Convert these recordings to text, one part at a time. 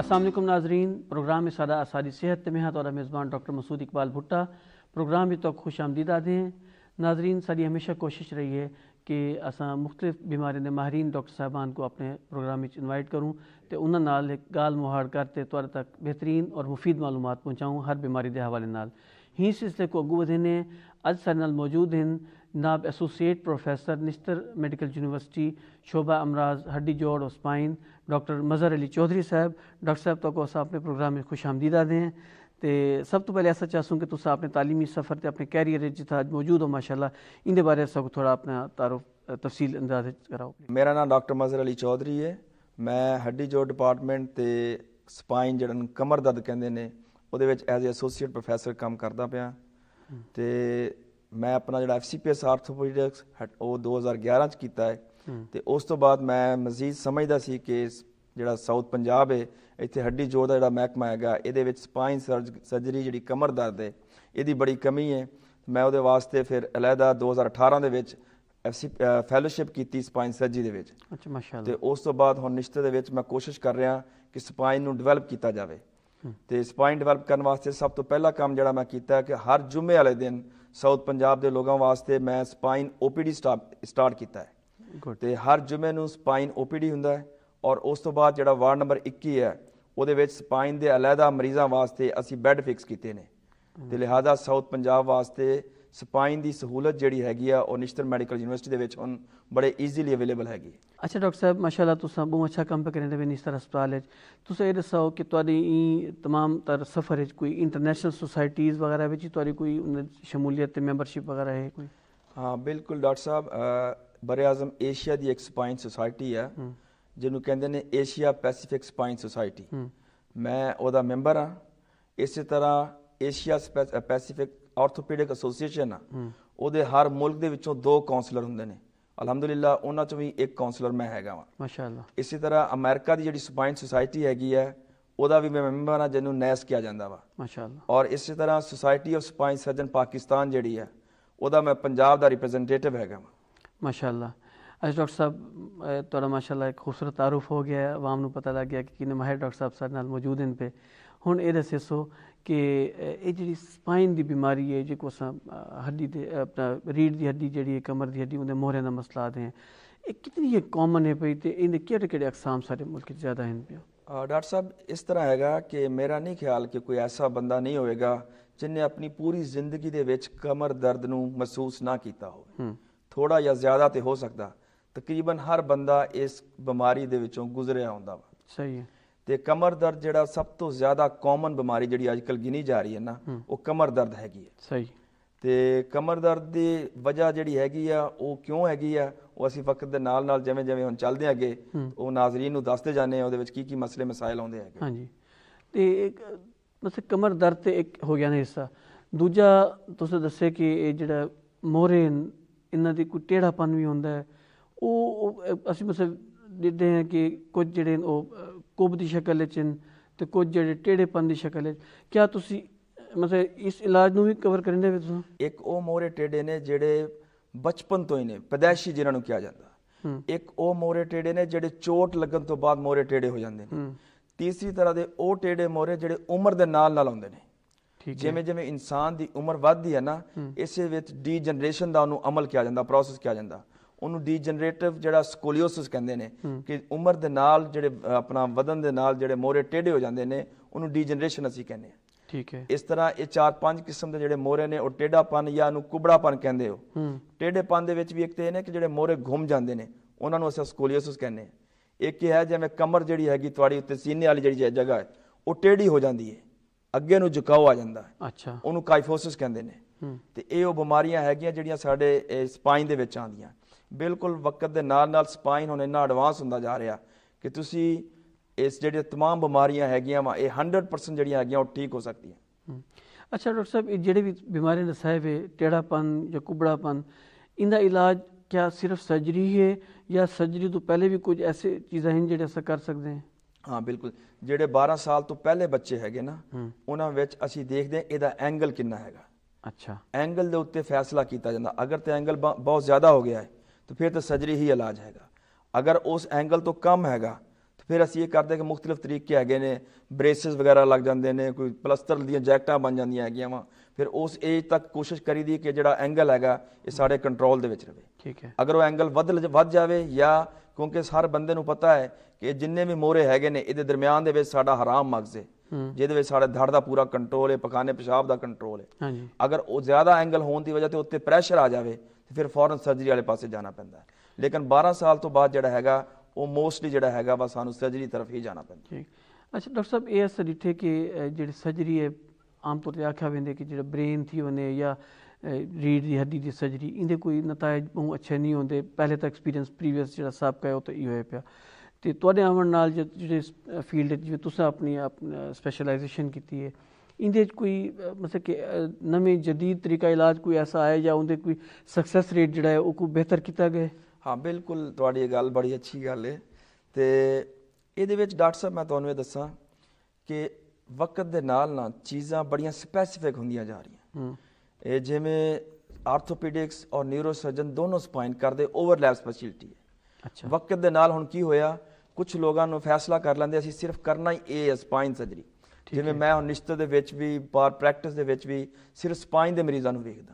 अस्सलाम वालेकुम नाजरीन, प्रोग्राम में सादा आसारी सेहत में और मेज़बान डॉक्टर मसूद इकबाल भुट्टा प्रोग्राम में तो खुश आमदीद आते हैं। नाजरीन, साड़ी हमेशा कोशिश रही है कि असा मुख्तलिफ बीमारियों के माहरीन डॉक्टर साहबान को अपने प्रोग्राम में इन्वाइट करूँ तो उन्होंने नाल एक गाल मुहाड़ करते तुहाडे तक बेहतरीन और मुफीद मालूमात पहुँचाऊँ हर बीमारी के हवाले नाल। ही सिलसिले को अगू वधने अज साडे नाल मौजूद हैं जनाब associate professor Nishtar medical university शोबा अमराज हड्डी जोड़ और स्पाइन डॉक्टर मज़हर अली चौधरी साहब। डॉक्टर साहब तो अस अपने प्रोग्राम में खुश आमदीद आते हैं। तो सब तो पहले ऐसा चाहूँ कि तुम अपने तालीमी सफ़र से अपने कैरियर जितना अज मौजूद हो माशाल्लाह इन बारे सब थोड़ा अपना तारुफ तफसील अंदाज कराओ। मेरा नाम डॉक्टर मज़हर अली चौधरी है। मैं हड्डी जोड़ डिपार्टमेंट ते स्पाइन जिहड़ा कमर दर्द कहते हैं वो एज एसोसीएट प्रोफैसर काम करता पाया। तो मैं अपना जो FCPS आर्थोपीडिक्स वो 2011 किया है। तो उस तो बाद मैं मजीद समझदा सी कि जिहड़ा साउथ पंजाब है इत्थे हड्डी जोड़ का जिहड़ा महकमा हैगा ये स्पाइन सर्जरी जी कमर दर्द है ये बड़ी कमी है। मैं वो वास्ते फिर अलहदा 2018 के फैलोशिप की स्पाइन सर्जरी के। अच्छा माशाअल्लाह। तो उस तो बाद हुण निश्चित दे मैं कोशिश कर रहा कि स्पाइन नूं डिवेलप किया जाए। तो स्पाइन डिवेलप करने वास्ते सब तो पहला काम जिहड़ा मैं किया कि हर जुम्मे वाले दिन साउथ पंजाब के लोगों वास्ते मैं स्पाइन OPD स्टार्ट किया है। तो हर जुम्मे नूं स्पाइन OPD हुंदा है और उस तो बाद जिहड़ा वार्ड नंबर 21 है वो स्पाइन के अलहदा मरीजों वास्ते असी बैड फिक्स किए हैं। तो लिहाजा साउथ पंजाब वास्ते स्पाइन की सहूलत जी हैगी और निश्तर मेडिकल यूनिवर्सिटी के हुण बड़े ईजीली अवेलेबल हैगी। अच्छा डॉक्टर साहब माशाल्लाह तुसां बहुत अच्छा काम पे करेंदे निश्तर अस्पताल तुस ये दसो कि तुहाडी तमाम तर सफ़र कोई इंटरनेशनल सोसाइटीज़ वगैरह भी तुहाडी कोई शमूलियत मैंबरशिप वगैरह है कोई? हाँ बिल्कुल डॉक्टर साहब, बरे आज़म एशिया की एक स्पाइन सोसाइटी है जिन्होंने कहते हैं एशिया पैसिफिक स्पाइन सोसाइटी। मैं वह मैंबर हाँ। इस तरह एशिया पैसिफिक आर्थोपीडिक एसोसीएशन आ वो हर मुल्क के विचों 2 काउंसलर होंगे ने। अलहमदुलिल्लाह उन्हां चों भी एक काउंसलर मैं हैगा वा माशाअल्लाह। इसी तरह अमेरिका की जी स्पाइन सोसाइटी हैगी है वह भी मैं मैंबर हाँ जिन्होंने नैस किया जाता वा माशाअल्लाह। और इसी तरह society of spine surgeon Pakistan जी है वह मैं पंजाब का रिप्रजेंटेटिव हैगा वा माशाअल्लाह। अच्छा डॉक्टर साहब थोड़ा माशाल्लाह एक खूबसूरत तारुफ हो गया है, आवाम को पता लग गया कि किन्ने माहिर डॉक्टर साहब साडे नाल मौजूद हैं पे। हुण ये दसो कि ये जी स्पाइन की बीमारी है जो अस हड्डी दे अपना रीढ़ की हड्डी जी कमर की हड्डी उन्हें मोहरे का मसला आते हैं ये कितनी ये कॉमन है पई तो इन्हें केड़े अकसाम सारे मुल्क ज़्यादा हैं पे? डॉक्टर साहब इस तरह हैगा कि मेरा नहीं ख्याल कि कोई ऐसा बंदा नहीं होएगा जिन्हें अपनी पूरी जिंदगी दे विच कमर दर्द नूं महसूस ना किया हो। थोड़ा या ज़्यादा तो हो सकता, तकरीबन हर बंदा इस बीमारी दे विचों गुजरिया हुंदा वा। सही है। तो कमर दर्द जिहड़ा सब तो ज़्यादा कॉमन बीमारी जिहड़ी अजकल गिनी जा रही है ना वो कमर दर्द हैगी है। सही। तो कमर दर्द की वजह जिहड़ी हैगी आ वो क्यों हैगी आ वो असीं वक्त दे नाल नाल जिवें जिवें हुण चलदे अगे वो नाज़रीन नूं दसदे जाने उहदे विच की मसले मसाइल आउंदे हैगे। हाँ जी। तो एक मतलब कमर दर्द तो एक हो गया ना हिस्सा, दूजा तुसीं दस्से कि ये जिहड़ा मोहरे इन्हां दी कोई टेढ़ापन भी हुंदा है वो असीं मतलब दिखते हैं कि कुछ जिहड़े कुब की शक्ल तो कुछ जिहड़े टेढ़ेपन की शक्ल। क्या तुसीं मतलब इस इलाज नूं भी कवर करेंदे वे तुसीं? एक वो मोहरे टेढ़े ने जिहड़े बचपन तो ही ने पैदाइशी जिन्हां नूं कहा जाता, एक वो मोहरे टेढ़े ने जिहड़े चोट लगन तो बाद मोहरे टेढ़े हो जाते हैं। तीसरी तरह के वो टेढ़े मोहरे जिहड़े उम्र दे नाल नाल आउंदे ने। जिवें जिवें इंसान की उम्र वधदी है ना इस विच डी-जनरेशन का उन्होंने अमल किया जाता, प्रोसैस किया जाता। उन्होंने डी-जनरेटिव जिहड़ा स्कोलियोसिस कहते हैं कि उम्र दे नाल जिहड़े अपना वधन दे नाल जिहड़े मोहरे टेढ़े हो जाते हैं उन्होंने डी-जनरेशन असीं कहने। ठीक है। इस तरह ये 4-5 किस्म के जिहड़े मोहरे ने वो टेढ़ापन या उन्होंने कुबड़ापन कहते हो। टेढ़ेपन दे विच भी एक तो ये कि जिहड़े मोहरे घुम जाते हैं उन्होंने असीं स्कोलियोसिस कहने। एक है जिवें कमर जिहड़ी हैगी तुहाडी उत्ते सीने वाली जिहड़ी जगह है वो टेढ़ी हो जाती है, अगे नूं झुकाव आ जाता है। अच्छा। उन्होंने काइफोसिस कहते हैं। तो ये वो बीमारियां हैगियां जिहड़ियां साडे स्पाइन दे विच आंदियां। बिल्कुल वक्त के नाल नाल स्पाइन हुण इन्ना एडवांस होंदा जा रहा कि तुसीं इस जिहड़ियां तमाम बीमारियां हैगियां वा ये 100% जिहड़ियां हैगियां वो ठीक हो सकती हैं। अच्छा डॉक्टर साहब ये जिहड़े भी बीमारियां दसाए वे टेढ़ापन या कुबड़ापन इनका इलाज क्या सिर्फ सर्जरी है या सर्जरी तो पहले भी कुछ ऐसे चीज़ां हैं जिहड़े अस कर सकते हैं? हाँ बिल्कुल। जिहड़े 12 साल तो पहले बच्चे हैगे ना उन्हां विच असीं देखदे इहदा एंगल कितना हैगा। अच्छा। एंगल दे उत्ते फैसला किया जाता। अगर तो एंगल बहुत ज़्यादा हो गया है तो फिर तो सर्जरी ही इलाज हैगा। अगर उस एंगल तो कम हैगा तो ਫਿਰ ਅਸੀਂ ਇਹ ਕਰਦੇ ਕਿ ਮੁxtਲਿਫ ਤਰੀਕੇ ਹੈਗੇ ਨੇ, ਬ੍ਰੇਸਿਸ ਵਗੈਰਾ ਲੱਗ ਜਾਂਦੇ ਨੇ, ਕੋਈ ਪਲਸਤਰ ਦੀਆਂ ਜੈਕਟਾਂ ਬਣ ਜਾਂਦੀਆਂ ਹੈਗੀਆਂ ਵਾ। ਫਿਰ ਉਸ ਏਜ ਤੱਕ ਕੋਸ਼ਿਸ਼ ਕਰੀਦੀ ਕਿ ਜਿਹੜਾ ਐਂਗਲ ਹੈਗਾ ਇਹ ਸਾਡੇ ਕੰਟਰੋਲ ਦੇ ਵਿੱਚ ਰਹੇ। ਠੀਕ ਹੈ। ਅਗਰ ਉਹ ਐਂਗਲ ਵੱਧ ਜਾਵੇ, ਜਾਂ ਕਿਉਂਕਿ ਹਰ ਬੰਦੇ ਨੂੰ ਪਤਾ ਹੈ ਕਿ ਜਿੰਨੇ ਵੀ ਮੋਹਰੇ ਹੈਗੇ ਨੇ ਇਹਦੇ ਦਰਮਿਆਨ ਦੇ ਵਿੱਚ ਸਾਡਾ ਹਰਾਮ ਮਗਜ਼ ਹੈ, ਜਿਹਦੇ ਵਿੱਚ ਸਾਡੇ ਧੜ ਦਾ ਪੂਰਾ ਕੰਟਰੋਲ ਹੈ, ਪਖਾਨੇ ਪਿਸ਼ਾਬ ਦਾ ਕੰਟਰੋਲ ਹੈ। ਅਗਰ ਉਹ ਜ਼ਿਆਦਾ ਐਂਗਲ ਹੋਣ ਦੀ ਵਜ੍ਹਾ ਤੇ ਉੱਤੇ ਪ੍ਰੈਸ਼ਰ ਆ ਜਾਵੇ ਤੇ ਫਿਰ ਫੌਰਨ ਸਰਜਰੀ ਵਾਲੇ ਪਾਸੇ ਜਾਣਾ ਪੈਂਦਾ ਹੈ। ਲੇਕਿਨ 12 ਸਾਲ ਤੋਂ ਬਾਅਦ ਜਿਹੜਾ ਹੈਗਾ ਉਹ ਮੋਸਟਲੀ ਜਿਹੜਾ ਹੈਗਾ ਵਾ ਸਾਨੂੰ ਸਰਜਰੀ ਤਰਫ ਹੀ ਜਾਣਾ ਪੈਂਦਾ। ਠੀਕ। ਅੱਛਾ डॉक्टर साहब, ये अस ॾिठे कि ਜਿਹੜੀ सर्जरी है आम तौर ते आख्या वेंदे कि ਜਿਹੜਾ ब्रेन थी वञे या रीढ़ ਦੀ हड्डी ਦੀ सर्जरी, ਇਹਦੇ ਕੋਈ ਨਤਾਇਜ ਬਹੁਤ ਅੱਛੇ ਨਹੀਂ ਹੁੰਦੇ। ਪਹਿਲੇ ਤਾਂ ਐਕਸਪੀਰੀਅੰਸ ਪ੍ਰੀਵੀਅਸ ਜਿਹੜਾ ਸਾਬਕਾ ਹੈ ਉਹ ਤਾਂ ਇਹੋ ਹੋਇਆ ਪਿਆ। ਤੇ ਤੁਹਾਡੇ ਆਉਣ ਨਾਲ ਜਿਹੜੇ ਫੀਲਡ ਜਿਵੇਂ ਤੁਸੀਂ ਆਪਣੀ ਸਪੈਸ਼ਲਾਈਜੇਸ਼ਨ ਕੀਤੀ ਹੈ, ਇਹਦੇ 'ਚ ਕੋਈ ਮਤਲਬ ਕਿ ਨਵੇਂ ਜਦੀਦ ਤਰੀਕਾ ਇਲਾਜ ਕੋਈ ਐਸਾ ਆਇਆ ਜਾਂ ਉਹਦੇ ਕੋਈ ਸਕਸੈਸ ਰੇਟ ਜਿਹੜਾ ਹੈ ਉਹ ਕੋਈ ਬਿਹਤਰ ਕੀਤਾ ਗਿਆ? ਹਾਂ ਬਿਲਕੁਲ, ਤੁਹਾਡੀ ਇਹ ਗੱਲ ਬੜੀ ਅੱਛੀ ਗੱਲ ਹੈ। ਤੇ ਇਹਦੇ ਵਿੱਚ ਡਾਕਟਰ ਸਾਹਿਬ ਮੈਂ ਤੁਹਾਨੂੰ ਇਹ ਦੱਸਾਂ ਕਿ ਵਕਤ ਦੇ ਨਾਲ ਚੀਜ਼ਾਂ ਬੜੀਆਂ ਸਪੈਸੀਫਿਕ ਹੁੰਦੀਆਂ ਜਾ ਰਹੀਆਂ। ਇਹ ਜਿਵੇਂ ਆਰਥੋਪੀਡਿਕਸ ਔਰ ਨਿਊਰੋ ਸਰਜਨ ਦੋਨੋਂ ਸਪਾਈਨ ਕਰਦੇ ਓਵਰਲੈਪ ਸਪੈਸ਼ਲਿਟੀ ਹੈ। ਅੱਛਾ। ਵਕਤ ਦੇ ਨਾਲ ਹੁਣ ਕੀ ਹੋਇਆ, ਕੁਝ ਲੋਕਾਂ ਨੂੰ ਫੈਸਲਾ ਕਰ ਲੈਂਦੇ ਅਸੀਂ ਸਿਰਫ ਕਰਨਾ ਹੀ ਇਹ ਹੈ ਸਪਾਈਨ ਸਰਜਰੀ। ਜਿਵੇਂ ਮੈਂ ਹੁਣ ਨਿਸ਼ਤਰ ਦੇ ਵਿੱਚ ਵੀ ਪ੍ਰੈਕਟਿਸ ਦੇ ਵਿੱਚ ਵੀ ਸਿਰਫ ਸਪਾਈਨ ਦੇ ਮਰੀਜ਼ਾਂ ਨੂੰ ਵੇਖਦਾ।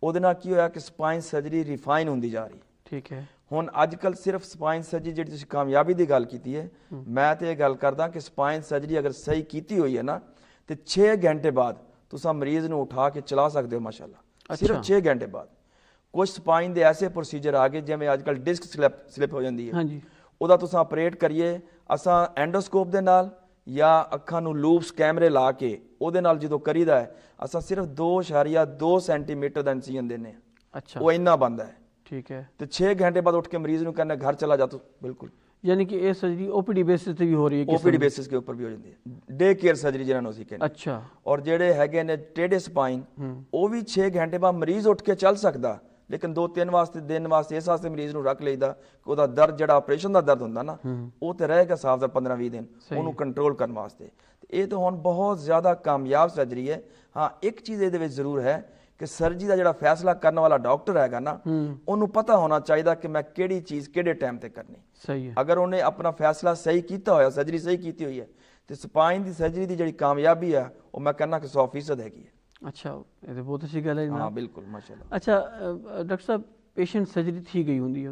ਉਹਦੇ ਨਾਲ ਕੀ ਹੋਇਆ ਕਿ ਸਪਾਈਨ ਸਰਜਰੀ ਰਿਫਾਈਨ ਹੁੰਦੀ ਜਾ ਰਹੀ। ਠੀਕ ਹੈ। ਹੁਣ ਅੱਜ ਕੱਲ੍ਹ ਸਿਰਫ ਸਪਾਈਨ ਸਰਜਰੀ ਜਿਹੜੀ ਤੁਸੀਂ ਕਾਮਯਾਬੀ ਦੀ ਗੱਲ ਕੀਤੀ ਹੈ, ਮੈਂ ਤੇ ਇਹ ਗੱਲ ਕਰਦਾ ਕਿ ਸਪਾਈਨ ਸਰਜਰੀ ਅਗਰ ਸਹੀ ਕੀਤੀ ਹੋਈ ਹੈ ਨਾ ਤੇ 6 ਘੰਟੇ ਬਾਅਦ ਤੁਸੀਂ ਮਰੀਜ਼ ਨੂੰ ਉਠਾ ਕੇ ਚਲਾ ਸਕਦੇ ਹੋ ਮਾਸ਼ਾਅੱਲਾ। ਸਿਰਫ 6 ਘੰਟੇ ਬਾਅਦ। ਕੁਝ ਸਪਾਈਨ ਦੇ ਐਸੇ ਪ੍ਰੋਸੀਜਰ ਆ ਗਏ ਜਿਵੇਂ ਅੱਜ ਕੱਲ੍ਹ ਡਿਸਕ ਸਲਿਪ ਹੋ ਜਾਂਦੀ ਹੈ, ਉਹਦਾ ਤੁਸੀਂ ਆਪਰੇਟ ਕਰੀਏ ਅਸਾਂ ਐਂਡੋਸਕੋਪ ਦੇ ਨਾਲ ਜਾਂ ਅੱਖਾਂ ਨੂੰ ਲੂਪਸ ਕੈਮਰੇ ਲਾ ਕੇ ਉਹਦੇ ਨਾਲ ਜਦੋਂ ਕਰੀਦਾ ਹੈ ਅਸਾਂ ਸਿਰਫ 2.2 ਸੈਂਟੀਮੀਟਰ ਦਾ ਇਨਸੀਜਨ ਦਿੰਦੇ ਹਾਂ। ਅੱਛਾ। ਉਹ ਇੰਨਾ ਬਣਦਾ ਹੈ। ਠੀਕ ਹੈ। ਤੇ 6 ਘੰਟੇ ਬਾਅਦ ਉੱਠ ਕੇ ਮਰੀਜ਼ ਨੂੰ कहना घर चला जा तू। बिल्कुल, यानी कि ये सर्जरी ओपीडी बेसिस ਤੇ ਵੀ ਹੋ ਰਹੀ ਹੈ? ओपीडी बेसिस के ऊपर भी हो ਜਾਂਦੀ ਹੈ। ਡੇ ਕੇਅਰ ਸਰਜਰੀ ਜਿਹਨਾਂ ਨੂੰ ਅਸੀਂ ਕਹਿੰਦੇ। ਅੱਛਾ। ਔਰ ਜਿਹੜੇ ਹੈਗੇ ਨੇ ਟੇਡੇ ਸਪਾਈਨ ਉਹ ਵੀ 6 ਘੰਟੇ ਬਾਅਦ ਮਰੀਜ਼ ਉੱਠ ਕੇ ਚੱਲ ਸਕਦਾ, ਲੇਕਿਨ 2-3 ਦਿਨ ਵਾਸਤੇ ਇਸ ਵਾਸਤੇ ਮਰੀਜ਼ ਨੂੰ ਰੱਖ ਲਈਦਾ ਕਿ ਉਹਦਾ ਦਰਦ ਜਿਹੜਾ ਆਪਰੇਸ਼ਨ ਦਾ ਦਰਦ ਹੁੰਦਾ ਨਾ ਉਹ ਤੇ ਰਹੇਗਾ ਸਾਫ ਦਾ 15-20 ਦਿਨ ਉਹਨੂੰ ਕੰਟਰੋਲ ਕਰਨ ਵਾਸਤੇ। ਇਹ ਤਾਂ ਹੁਣ ਬਹੁਤ ਜ਼ਿਆਦਾ ਕਾਮਯਾਬ ਸਰਜਰੀ ਹੈ। ਹਾਂ, ਇੱਕ ਚੀਜ਼ ਇਹਦੇ ਵਿੱਚ ਜ਼ਰੂਰ ਹੈ ਕਿ ਸਰਜਰੀ ਦਾ ਜਿਹੜਾ ਫੈਸਲਾ ਕਰਨ ਵਾਲਾ ਡਾਕਟਰ ਹੈਗਾ ਨਾ ਉਹਨੂੰ ਪਤਾ ਹੋਣਾ ਚਾਹੀਦਾ ਕਿ ਮੈਂ ਕਿਹੜੀ ਚੀਜ਼ ਕਿਹੜੇ ਟਾਈਮ ਤੇ ਕਰਨੀ। ਸਹੀ ਹੈ। ਅਗਰ ਉਹਨੇ ਆਪਣਾ ਫੈਸਲਾ ਸਹੀ ਕੀਤਾ ਹੋਇਆ, ਸਰਜਰੀ ਸਹੀ ਕੀਤੀ ਹੋਈ ਹੈ ਤੇ ਸਪਾਈਨ ਦੀ ਸਰਜਰੀ ਦੀ ਜਿਹੜੀ ਕਾਮਯਾਬੀ ਹੈ ਉਹ ਮੈਂ ਕਹਿੰਦਾ ਕਿ 100% ਹੈਗੀ ਹੈ। ਅੱਛਾ, ਇਹ ਤਾਂ ਬਹੁਤ ਅੱਛੀ ਗੱਲ ਹੈ। ਹਾਂ ਬਿਲਕੁਲ, ਮਾਸ਼ਾਅੱਲਾ। ਅੱਛਾ ਡਾਕਟਰ ਸਾਹਿਬ, ਪੇਸ਼ੈਂਟ ਸਰਜਰੀ ਥी ਗਈ ਹੁੰਦੀ ਹੈ,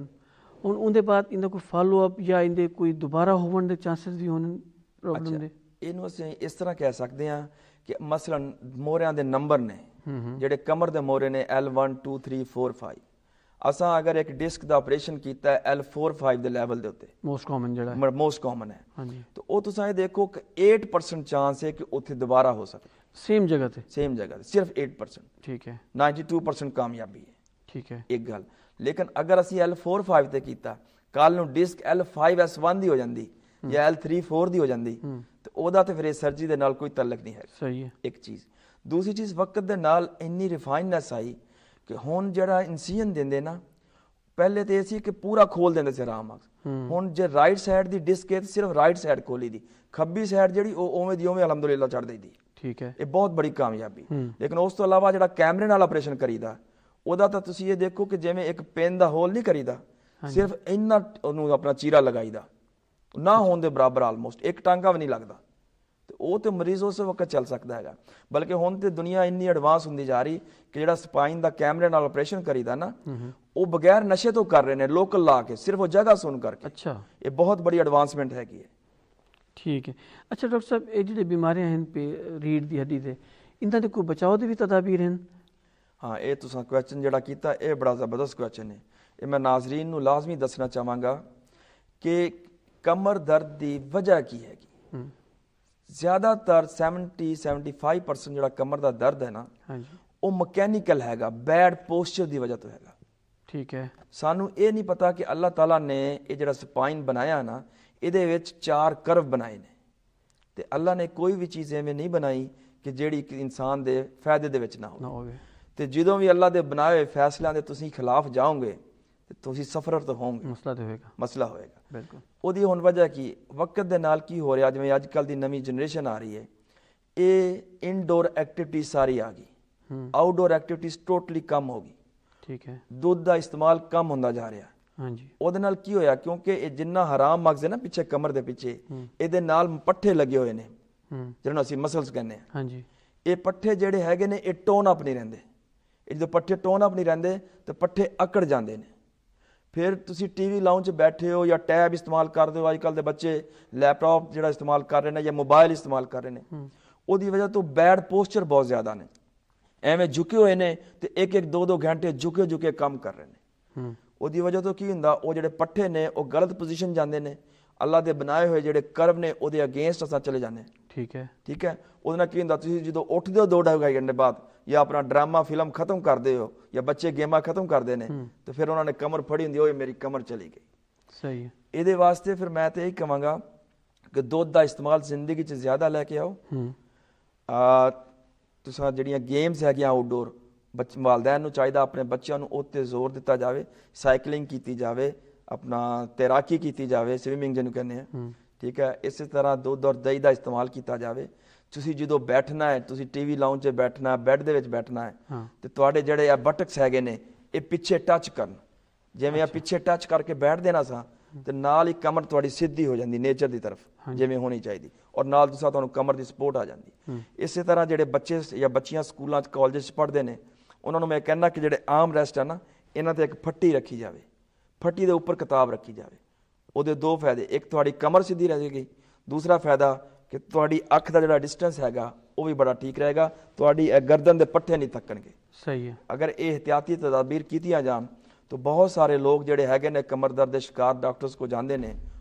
ਹੁਣ ਉਹਦੇ ਬਾਅਦ ਇਹਦਾ ਕੋਈ ਫਾਲੋ ਅਪ ਜਾਂ ਇਹਦੇ ਕੋਈ ਦੁਬਾਰਾ ਹੋਣ ਦੇ ਚਾਂਸਸ ਵੀ ਹੋਣ ਪ੍ਰੋਬਲਮ ਦੇ? ਇਹਨੂੰ ਅਸੀਂ ਇਸ ਤਰ੍ਹਾਂ ਕਹਿ ਸਕਦੇ ਹਾਂ ਕਿ ਮਸਲਨ ਮੋਹਰਿਆਂ ਦੇ ਨੰਬਰ ਨੇ ਜਿਹੜੇ ਕਮਰ ਦੇ ਮੋਹਰੇ ਨੇ L1 2 3 4 5। ਅਸਾਂ ਅਗਰ ਇੱਕ ਡਿਸਕ ਦਾ ਆਪਰੇਸ਼ਨ ਕੀਤਾ ਹੈ L4 5 ਦੇ ਲੈਵਲ ਦੇ ਉੱਤੇ, ਮੋਸਟ ਕਾਮਨ ਜਿਹੜਾ ਮੋਸਟ ਕਾਮਨ ਹੈ, ਹਾਂਜੀ, ਤਾਂ ਉਹ ਤੁਸੀਂ ਇਹ ਦੇਖੋ ਕਿ 8% ਚਾਂਸ ਹੈ ਕਿ ਉੱਥੇ ਦੁਬਾਰਾ ਹੋ ਸਕਦਾ। ਸੇਮ ਜਗ੍ਹਾ ਤੇ ਸਿਰਫ 8%। ਠੀਕ ਹੈ। 92% ਕਾਮਯਾਬੀ ਹੈ। ਠੀਕ ਹੈ, ਇੱਕ ਗੱਲ। ਲੇਕਿਨ ਅਗਰ ਅਸੀਂ L4 5 ਤੇ ਕੀਤਾ, ਕੱਲ ਨੂੰ ਡਿਸਕ L5S1 ਦੀ ਹੋ ਜਾਂਦੀ ਜਾਂ L3 4 ਦੀ ਹੋ ਜਾਂਦੀ ਤੇ ਉਹਦਾ ਤੇ ਫਿਰ ਇਹ ਸਰਜਰੀ ਦੇ ਨਾਲ ਕੋਈ ਤਾਲੁਕ ਨਹੀਂ ਹੈ। ਸਹੀ ਹੈ, ਇੱਕ ਚੀਜ਼। ਦੂਸਰੀ ਚੀਜ਼, ਵਕਤ ਦੇ ਨਾਲ ਇੰਨੀ ਰਿਫਾਈਨਨੈਸ ਆਈ ਕਿ ਹੁਣ ਜਿਹੜਾ ਇਨਸੀਜਨ ਦਿੰਦੇ ਨਾ, ਪਹਿਲੇ ਤੇ ਇਹ ਸੀ ਕਿ ਪੂਰਾ ਖੋਲ ਦਿੰਦੇ ਸੀ ਆਰਾਮ ਨਾਲ। ਹੁਣ ਜੇ ਰਾਈਟ ਸਾਈਡ ਦੀ ਡਿਸਕ ਹੈ ਸਿਰਫ ਰਾਈਟ ਸਾਈਡ ਖੋਲੀ ਦੀ, ਖੱਬੀ ਸਾਈਡ ਜਿਹੜੀ ਉਹ ਉਵੇਂ ਦੀ ਉਵੇਂ ਅਲਹਮਦੁਲਿਲਾ ਛੱਡ ਦਈਦੀ। ਠੀਕ ਹੈ, ਇਹ ਬਹੁਤ ਬੜੀ ਕਾਮਯਾਬੀ। ਲੇਕਿਨ ਉਸ ਤੋਂ ਇਲਾਵਾ ਜਿਹੜਾ ਕੈਮਰੇ ਨਾਲ ਆਪਰੇਸ਼ਨ ਕਰੀਦਾ ਉਹਦਾ ਤਾਂ ਤੁਸੀਂ ਇਹ ਦੇਖੋ ਕਿ ਜਿਵੇਂ ਇੱਕ ਪੈਨ ਦਾ ਹੋਲ ਨਹੀਂ ਕਰੀਦਾ, ਸਿਰਫ ਇੰਨਾ ਉਹਨੂੰ ਆਪਣਾ ਚੀਰਾ ਲਗਾਈਦਾ, ਨਾ ਹੋਣ ਦੇ ਬਰਾਬਰ ਆਲਮੋਸਟ, ਇੱਕ ਟਾਂਕਾ ਵੀ ਨਹੀਂ ਲੱਗਦਾ, ਤੇ ਉਹ ਤੇ ਮਰੀਜ਼ ਉਸ ਵਕਤ ਚੱਲ ਸਕਦਾ ਹੈਗਾ। ਬਲਕਿ ਹੁਣ ਤੇ ਦੁਨੀਆ ਇੰਨੀ ਐਡਵਾਂਸ ਹੁੰਦੀ ਜਾ ਰਹੀ ਕਿ ਜਿਹੜਾ ਸਪਾਈਨ ਦਾ ਕੈਮਰੇ ਨਾਲ ਆਪਰੇਸ਼ਨ ਕਰੀਦਾ ਨਾ ਉਹ ਬਗੈਰ ਨਸ਼ੇ ਤੋਂ ਕਰ ਰਹੇ ਨੇ, ਲੋਕਲ ਲਾ ਕੇ, ਸਿਰਫ ਉਹ ਜਗ੍ਹਾ ਸੁਣ ਕਰਕੇ। ਅੱਛਾ, ਇਹ ਬਹੁਤ ਬੜੀ ਐਡਵਾਂਸਮੈਂਟ ਹੈਗੀ ਹੈ। ਠੀਕ ਹੈ। ਅੱਛਾ ਡਾਕਟਰ ਸਾਹਿਬ, ਇਹ ਜਿਹੜੇ ਬਿਮਾਰੀਆਂ ਹਨ ਰੀੜ ਦੀ ਹੱਡੀ ਦੇ, ਇਹਨਾਂ ਦੇ ਕੋਈ ਬਚਾਓ ਦੇ ਵੀ ਤਦਾਬੀਰ ਹਨ? ਹਾਂ, ਇਹ ਤੁਸੀਂ ਕੁਐਸਚਨ ਜਿਹੜਾ ਕੀਤਾ ਇਹ ਬੜਾ ਜ਼ਬਰਦਸਤ ਕੁਐਸਚਨ ਹੈ। ਇਹ ਮੈਂ ਨਾਜ਼ਰੀਨ ਨੂੰ ਲਾਜ਼ਮੀ ਦੱਸਣਾ ਚਾਹਾਂਗਾ ਕਿ ਕਮਰ ਦਰਦ ਦੀ ਵਜ੍ਹਾ ਕੀ ਹੈਗੀ। ਜ਼ਿਆਦਾਤਰ 70-75% ਜਿਹੜਾ ਕਮਰ ਦਾ ਦਰਦ ਹੈ ਨਾ ਉਹ ਮਕੈਨੀਕਲ ਹੈਗਾ, ਬੈਡ ਪੋਸਚਰ ਦੀ ਵਜ੍ਹਾ ਤੋਂ ਹੈਗਾ। ਠੀਕ ਹੈ। ਸਾਨੂੰ ਇਹ ਨਹੀਂ ਪਤਾ ਕਿ ਅੱਲਾਹ ਤਾਲਾ ਨੇ ਇਹ ਜਿਹੜਾ ਸਪਾਈਨ ਬਣਾਇਆ ਨਾ ਇਹਦੇ ਵਿੱਚ 4 ਕਰਵ ਬਣਾਏ ਨੇ, ਤੇ ਅੱਲਾਹ ਨੇ ਕੋਈ ਵੀ ਚੀਜ਼ ਐਵੇਂ ਨਹੀਂ ਬਣਾਈ ਕਿ ਜਿਹੜੀ ਇਨਸਾਨ ਦੇ ਫਾਇਦੇ ਦੇ ਵਿੱਚ ਨਾ ਹੋਵੇ। ਤੇ ਜਦੋਂ ਵੀ ਅੱਲਾਹ ਦੇ ਬਣਾਏ ਹੋਏ ਫੈਸਲਿਆਂ ਦੇ ਤੁਸੀਂ ਖਿਲਾਫ ਜਾਓਗੇ ਤੇ ਤੁਸੀਂ ਸਫਰਰ ਤਾਂ ਹੋਵੋਗੇ, ਮਸਲਾ ਹੋਏਗਾ। ਬਿਲਕੁਲ। ਉਹਦੀ ਹੁਣ ਵਜ੍ਹਾ ਕੀ, ਵਕਤ ਦੇ ਨਾਲ ਕੀ ਹੋ ਰਿਹਾ, ਜਿਵੇਂ ਅੱਜ ਕੱਲ੍ਹ ਦੀ ਨਵੀਂ ਜਨਰੇਸ਼ਨ ਆ ਰਹੀ ਹੈ, ਇਹ ਇਨਡੋਰ ਐਕਟੀਵਿਟੀ ਸਾਰੀ ਆ ਗਈ, ਆਊਟਡੋਰ ਐਕਟੀਵਿਟੀਜ਼ ਟੋਟਲੀ ਕਮ ਹੋ ਗਈ। ਠੀਕ ਹੈ। ਦੁੱਧ ਦਾ ਇਸਤੇਮਾਲ ਕਮ ਹੁੰਦਾ ਜਾ ਰਿਹਾ, ਹਾਂਜੀ ਉਹਦੇ ਨਾਲ ਕੀ ਹੋਇਆ, ਕਿਉਂਕਿ ਇਹ ਜਿੰਨਾ ਹਰਾਮ ਮਗਜ਼ ਹੈ ਨਾ ਪਿੱਛੇ ਕਮਰ ਦੇ ਪਿੱਛੇ, ਇਹਦੇ ਨਾਲ ਪੱਠੇ ਲੱਗੇ ਹੋਏ ਨੇ ਜਿਹਨਾਂ ਨੂੰ ਅਸੀਂ ਮਸਲਸ ਕਹਿੰਦੇ ਆ। ਹਾਂਜੀ ਇਹ ਪੱਠੇ ਜਿਹੜੇ ਹੈਗੇ ਨੇ ਇਹ ਟੋਨ ਅਪ ਨਹੀਂ ਰਹਿੰਦੇ। ਇਹ ਜਦੋਂ ਪੱਠੇ ਟੋਨ ਅਪ ਨਹੀਂ ਰਹਿੰਦੇ ਤੇ ਪੱਠੇ ਅਕੜ ਜਾਂਦੇ ਨੇ। ਫਿਰ ਤੁਸੀਂ ਟੀਵੀ ਲਾਉਣ 'ਚ ਬੈਠੇ ਹੋ ਜਾਂ ਟੈਬ ਇਸਤੇਮਾਲ ਕਰਦੇ ਹੋ, ਅੱਜ ਕੱਲ੍ਹ ਦੇ ਬੱਚੇ ਲੈਪਟਾਪ ਜਿਹੜਾ ਇਸਤੇਮਾਲ ਕਰ ਰਹੇ ਨੇ ਜਾਂ ਮੋਬਾਈਲ ਇਸਤੇਮਾਲ ਕਰ ਰਹੇ ਨੇ, ਉਹਦੀ ਵਜ੍ਹਾ ਤੋਂ ਬੈਡ ਪੋਸਚਰ ਬਹੁਤ ਜ਼ਿਆਦਾ ਨੇ। ਐਵੇਂ ਝੁਕੇ ਹੋਏ ਨੇ ਤੇ ਇੱਕ ਇੱਕ ਦੋ ਦੋ ਘੰਟੇ ਝੁਕੇ ਕੰਮ ਕਰ ਰਹੇ ਨੇ। ਉਹਦੀ ਵਜ੍ਹਾ ਤੋਂ ਕੀ ਹੁੰਦਾ, ਉਹ ਜਿਹੜੇ ਪੱਠੇ ਨੇ ਉਹ ਗਲਤ ਪੋਜੀਸ਼ਨ ਜਾਂਦੇ ਨੇ। ਅੱਲਾ ਦੇ ਬਣਾਏ ਹੋਏ ਜਿਹੜੇ ਕਰਵ ਨੇ ਉਹਦੇ ਅਗੇਂਸਟ ਅਸਾਂ ਚਲੇ ਜਾਂਦੇ। ਠੀਕ ਹੈ। ਉਹਦੇ ਨਾਲ ਕੀ ਹੁੰਦਾ, ਤੁਸੀਂ ਜਦੋਂ ਉੱਠਦੇ ਹੋ 2-2.5 ਘੰਟੇ ਬਾਅਦ ਜਾਂ ਆਪਣਾ ਡਰਾਮਾ ਫਿਲਮ ਖਤਮ ਕਰਦੇ ਹੋ ਜਾਂ ਬੱਚੇ ਗੇਮਾਂ ਖਤਮ ਕਰਦੇ ਨੇ ਤੇ ਫਿਰ ਉਹਨਾਂ ਨੇ ਕਮਰ ਫੜੀ ਹੁੰਦੀ, ਓਏ ਮੇਰੀ ਕਮਰ ਚਲੀ ਗਈ। ਸਹੀ ਹੈ। ਇਹਦੇ ਵਾਸਤੇ ਫਿਰ ਮੈਂ ਤੇ ਇਹੀ ਕਹਾਂਗਾ ਕਿ ਦੁੱਧ ਦਾ ਇਸਤੇਮਾਲ ਜ਼ਿੰਦਗੀ 'ਚ ਜ਼ਿਆਦਾ ਲੈ ਕੇ ਆਓ। ਤੁਸੀਂ ਜਿਹੜੀਆਂ ਗੇਮਸ ਹੈਗੀਆਂ ਆਊਟਡੋਰ, ਵਾਲਿदैन ਨੂੰ ਚਾਹੀਦਾ ਆਪਣੇ ਬੱਚਿਆਂ ਨੂੰ ਉਹ 'ਤੇ ਜ਼ੋਰ ਦਿੱਤਾ ਜਾਵੇ। ਸਾਈਕਲਿੰਗ ਕੀਤੀ ਜਾਵੇ, ਆਪਣਾ ਤੈਰਾਕੀ ਕੀਤੀ ਜਾਵੇ, ਸਵਿਮਿੰਗ ਜਿਹਨੂੰ ਕਹਿੰਦੇ ਆ। ਠੀਕ ਹੈ। ਇਸੇ ਤਰ੍ਹਾਂ ਦੁੱਧ ਔਰ ਦਹੀਂ ਦਾ ਇਸਤੇਮਾਲ ਕੀਤਾ ਜਾਵੇ। ਤੁਸੀਂ ਜਦੋਂ ਬੈਠਣਾ ਹੈ, ਤੁਸੀਂ ਟੀਵੀ ਲਾਉਣ 'ਚ ਬੈਠਣਾ, ਬੈੱਡ ਦੇ ਵਿੱਚ ਬੈਠਣਾ ਹੈ ਤੇ ਤੁਹਾਡੇ ਜਿਹੜੇ ਆ ਬਟਕਸ ਹੈਗੇ ਨੇ ਇਹ ਪਿੱਛੇ ਟੱਚ ਕਰਨ। ਜਿਵੇਂ ਆ ਪਿੱਛੇ ਟੱਚ ਕਰਕੇ ਬੈਠ ਦੇਣਾ ਸਾਂ ਤੇ ਨਾਲ ਹੀ ਕਮਰ ਤੁਹਾਡੀ ਸਿੱਧੀ ਹੋ ਜਾਂਦੀ ਨੇਚਰ ਦੀ ਤਰਫ ਜਿਵੇਂ ਹੋਣੀ ਚਾਹੀਦੀ, ਔਰ ਨਾਲ ਦੂਸਰਾ ਤੁਹਾਨੂੰ ਕਮਰ ਦੀ ਸਪੋਰਟ ਆ ਜਾਂਦੀ। ਇਸੇ ਤਰ੍ਹਾਂ ਜਿਹੜੇ ਬੱਚੇ ਜਾਂ ਬੱਚੀਆਂ ਸਕੂਲਾਂ 'ਚ ਕਾਲਜਾਂ 'ਚ ਪੜ੍ਹਦੇ ਨੇ ਉਹਨਾਂ ਨੂੰ ਮੈਂ ਕਹਿੰਦਾ ਕਿ ਜਿਹੜੇ ਆਰਮ ਰੈਸਟ ਹੈ ਨਾ, ਇਹਨਾਂ 'ਤੇ ਇੱਕ ਫੱਟੀ ਰੱਖੀ ਜਾਵੇ। ਫੱਟੀ ਦੇ ਉੱਪਰ ਕਿਤਾਬ ਰੱਖੀ ਜਾਵੇ। ਉਹਦੇ ਦੋ ਫਾਇਦੇ, ਇੱਕ ਤੁਹਾਡੀ ਕਮਰ ਸਿੱਧੀ ਰਹਿ ਜਾਏਗੀ, ਦੂਸਰਾ ਫਾਇਦਾ ਕਿ ਤੁਹਾਡੀ ਅੱਖ ਦਾ ਜਿਹੜਾ ਡਿਸਟੈਂਸ ਹੈਗਾ ਉਹ ਵੀ ਬੜਾ ਠੀਕ ਰਹੇਗਾ। ਤੁਹਾਡੀ ਗਰਦਨ ਦੇ ਪੱਠੇ ਨਹੀਂ ਥੱਕਣਗੇ। ਸਹੀ ਹੈ। ਅਗਰ ਇਹ ਇਹਤਿਆਤੀ ਤਦਾਬੀਰ ਕੀਤੀਆਂ ਜਾਣ ਤਾਂ ਬਹੁਤ ਸਾਰੇ ਲੋਕ ਜਿਹੜੇ ਹੈਗੇ ਨੇ ਕਮਰ ਦਰਦ ਦੇ ਸ਼ਿਕਾਰ ਡਾਕਟਰਸ ਕੋਲ ਜਾਂਦੇ ਨੇ,